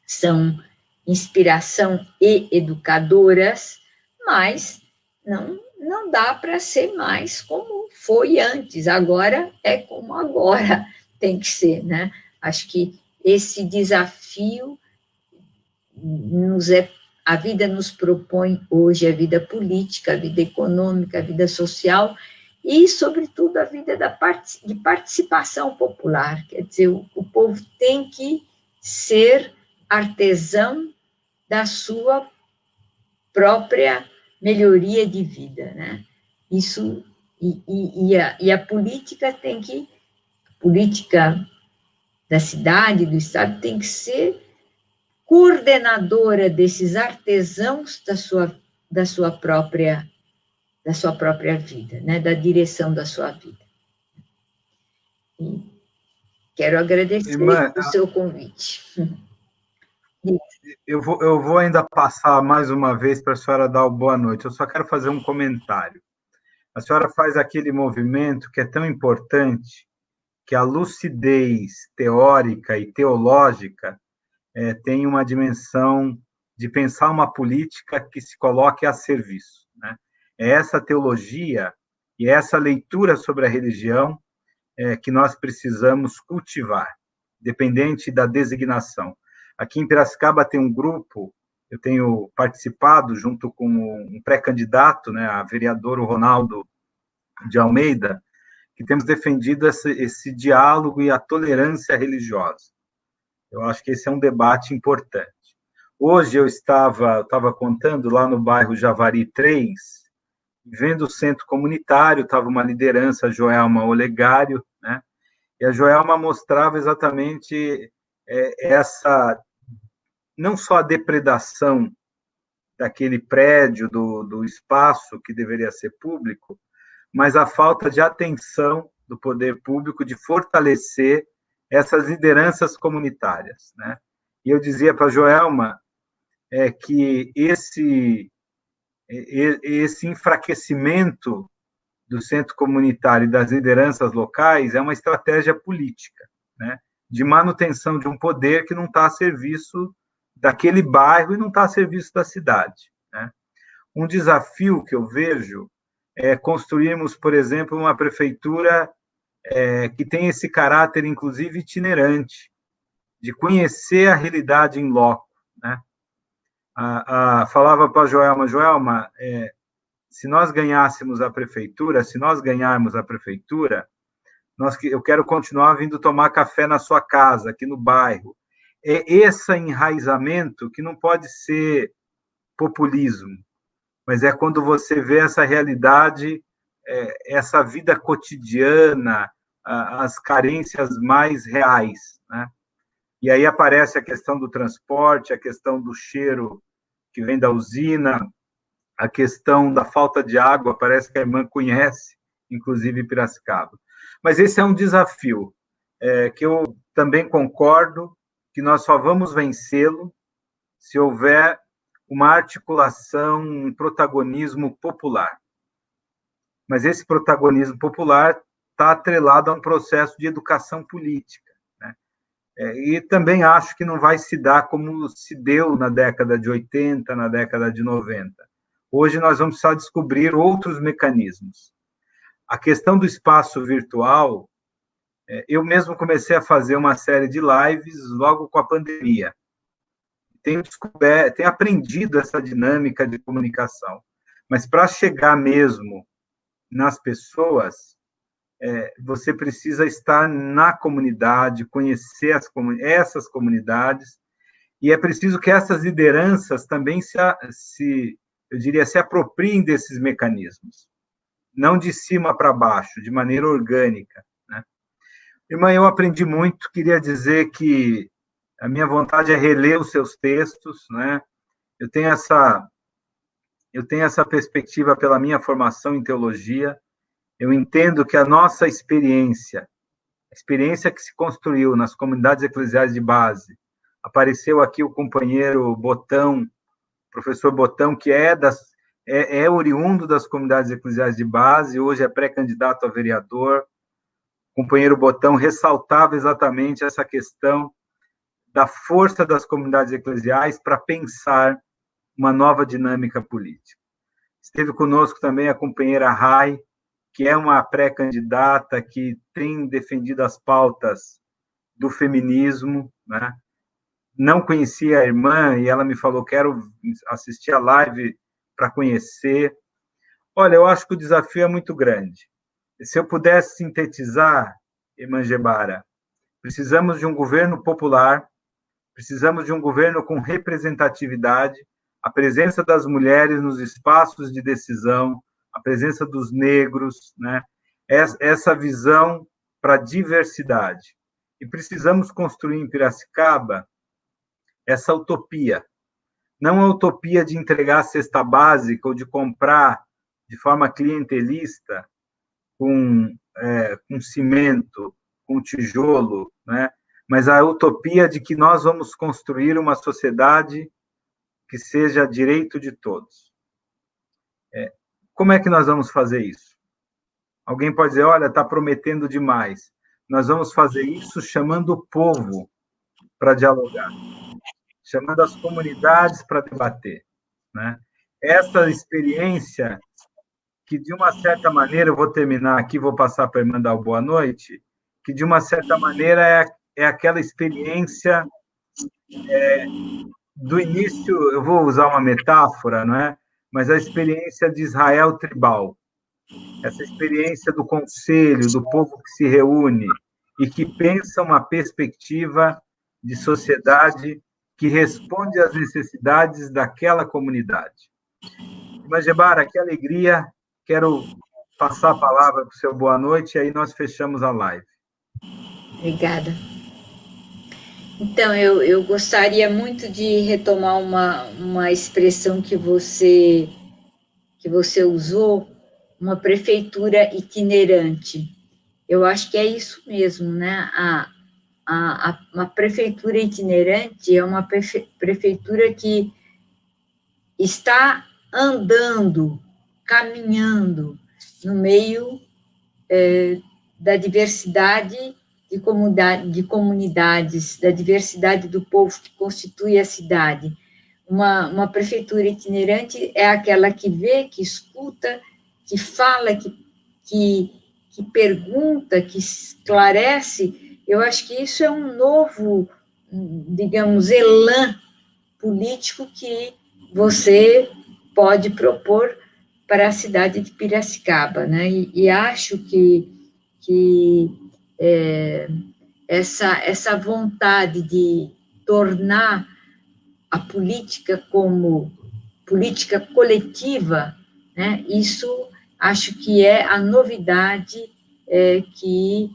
são inspiração e educadoras, mas não dá para ser mais como foi antes, agora é como agora tem que ser, né? Acho que esse desafio a vida nos propõe hoje, a vida política, a vida econômica, a vida social e, sobretudo, a vida de participação popular. Quer dizer, o povo tem que ser artesão da sua própria melhoria de vida, né? Isso, e a política tem que, a política da cidade, do Estado, tem que ser coordenadora desses artesãos da sua própria vida, né? Da direção da sua vida. E quero agradecer Irmã, o seu convite. eu vou ainda passar mais uma vez para a senhora dar o boa noite. Eu só quero fazer um comentário. A senhora faz aquele movimento que é tão importante, que a lucidez teórica e teológica tem uma dimensão de pensar uma política que se coloque a serviço, né? É essa teologia e essa leitura sobre a religião que nós precisamos cultivar, dependente da designação. Aqui em Piracicaba tem um grupo, eu tenho participado junto com um pré-candidato, né, a vereador Ronaldo de Almeida, que temos defendido esse diálogo e a tolerância religiosa. Eu acho que esse é um debate importante. Hoje eu estava contando lá no bairro Javari 3, vendo o centro comunitário, estava uma liderança, Joelma Olegário, né? E a Joelma mostrava exatamente essa, não só a depredação daquele prédio, do espaço que deveria ser público, mas a falta de atenção do poder público de fortalecer essas lideranças comunitárias, né? E eu dizia para a Joelma que esse enfraquecimento do centro comunitário e das lideranças locais é uma estratégia política, né? De manutenção de um poder que não está a serviço daquele bairro e não está a serviço da cidade, né? Um desafio que eu vejo é construirmos, por exemplo, uma prefeitura que tem esse caráter, inclusive, itinerante, de conhecer a realidade em loco, né? Falava para a Joelma, se nós ganhássemos a prefeitura, se nós ganharmos a prefeitura, eu quero continuar vindo tomar café na sua casa, aqui no bairro. É esse enraizamento que não pode ser populismo, mas é quando você vê essa realidade, essa vida cotidiana, as carências mais reais, né? E aí aparece a questão do transporte, a questão do cheiro que vem da usina, a questão da falta de água, parece que a irmã conhece, inclusive Piracicaba. Mas esse é um desafio, que eu também concordo que nós só vamos vencê-lo se houver uma articulação, um protagonismo popular. Mas esse protagonismo popular está atrelado a um processo de educação política, né? E também acho que não vai se dar como se deu na década de 80, na década de 90. Hoje nós vamos precisar descobrir outros mecanismos. A questão do espaço virtual, eu mesmo comecei a fazer uma série de lives logo com a pandemia. Tenho aprendido essa dinâmica de comunicação. Mas para chegar mesmo nas pessoas, você precisa estar na comunidade, conhecer essas comunidades, e é preciso que essas lideranças também eu diria, se apropriem desses mecanismos, não de cima para baixo, de maneira orgânica, né? Irmã, eu aprendi muito, queria dizer que a minha vontade é reler os seus textos, né? Eu tenho essa perspectiva pela minha formação em teologia. Eu entendo que a nossa experiência, a experiência que se construiu nas comunidades eclesiais de base, apareceu aqui o companheiro Botão, professor Botão, que é oriundo das comunidades eclesiais de base, hoje é pré-candidato a vereador. O companheiro Botão ressaltava exatamente essa questão da força das comunidades eclesiais para pensar uma nova dinâmica política. Esteve conosco também a companheira Rai, que é uma pré-candidata que tem defendido as pautas do feminismo, né? Não conhecia a irmã e ela me falou, quero assistir a live para conhecer. Olha, eu acho que o desafio é muito grande. Se eu pudesse sintetizar, irmã Gebara, precisamos de um governo popular, precisamos de um governo com representatividade, a presença das mulheres nos espaços de decisão, a presença dos negros, né? Essa visão para a diversidade. E precisamos construir em Piracicaba essa utopia. Não a utopia de entregar a cesta básica ou de comprar de forma clientelista com cimento, com tijolo, né? Mas a utopia de que nós vamos construir uma sociedade que seja direito de todos. Como é que nós vamos fazer isso? Alguém pode dizer, olha, está prometendo demais. Nós vamos fazer isso chamando o povo para dialogar, chamando as comunidades para debater, né? Essa experiência que, de uma certa maneira, eu vou terminar aqui, vou passar para a irmã dar o boa noite, que, de uma certa maneira, é aquela experiência do início, eu vou usar uma metáfora, não é? Mas a experiência de Israel tribal, essa experiência do conselho, do povo que se reúne e que pensa uma perspectiva de sociedade que responde às necessidades daquela comunidade. Irmã Gebara, que alegria, quero passar a palavra para o seu boa noite e aí nós fechamos a live. Obrigada. Então, eu gostaria muito de retomar uma expressão que você usou, uma prefeitura itinerante. Eu acho que é isso mesmo, né? Uma prefeitura itinerante é uma prefeitura que está andando, caminhando no meio da diversidade de comunidades, da diversidade do povo que constitui a cidade. Uma prefeitura itinerante é aquela que vê, que escuta, que fala, que pergunta, que esclarece. Eu acho que isso é um novo, digamos, elan político que você pode propor para a cidade de Piracicaba, né? E acho que essa vontade de tornar a política como política coletiva, né? Isso acho que é a novidade que,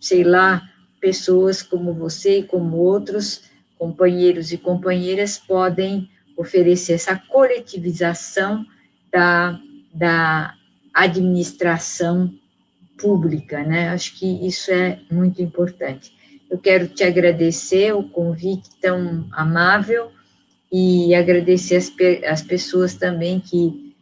sei lá, pessoas como você e como outros companheiros e companheiras podem oferecer essa coletivização da administração pública, né? Acho que isso é muito importante. Eu quero te agradecer o convite tão amável e agradecer as pessoas também que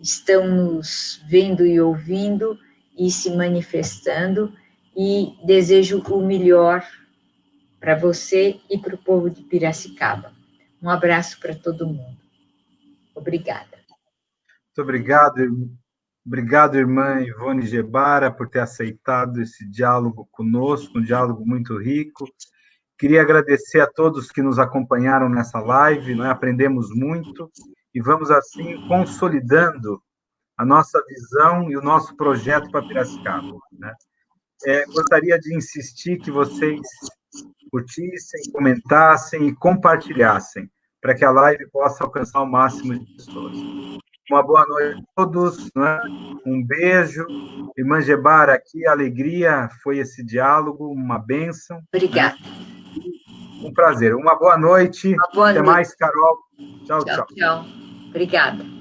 estão nos vendo e ouvindo e se manifestando, e desejo o melhor para você e para o povo de Piracicaba. Um abraço para todo mundo. Obrigada. Muito obrigado, obrigado, irmã Ivone Gebara, por ter aceitado esse diálogo conosco, um diálogo muito rico. Queria agradecer a todos que nos acompanharam nessa live, né? Aprendemos muito e vamos, assim, consolidando a nossa visão e o nosso projeto para Piracicaba, né? Gostaria de insistir que vocês curtissem, comentassem e compartilhassem, para que a live possa alcançar o máximo de pessoas. Uma boa noite a todos, né? Um beijo. Irmã Gebara, que alegria foi esse diálogo, uma bênção. Obrigada. Né? Um prazer. Uma boa noite. Até mais, Carol. Tchau, tchau. Tchau. Obrigada.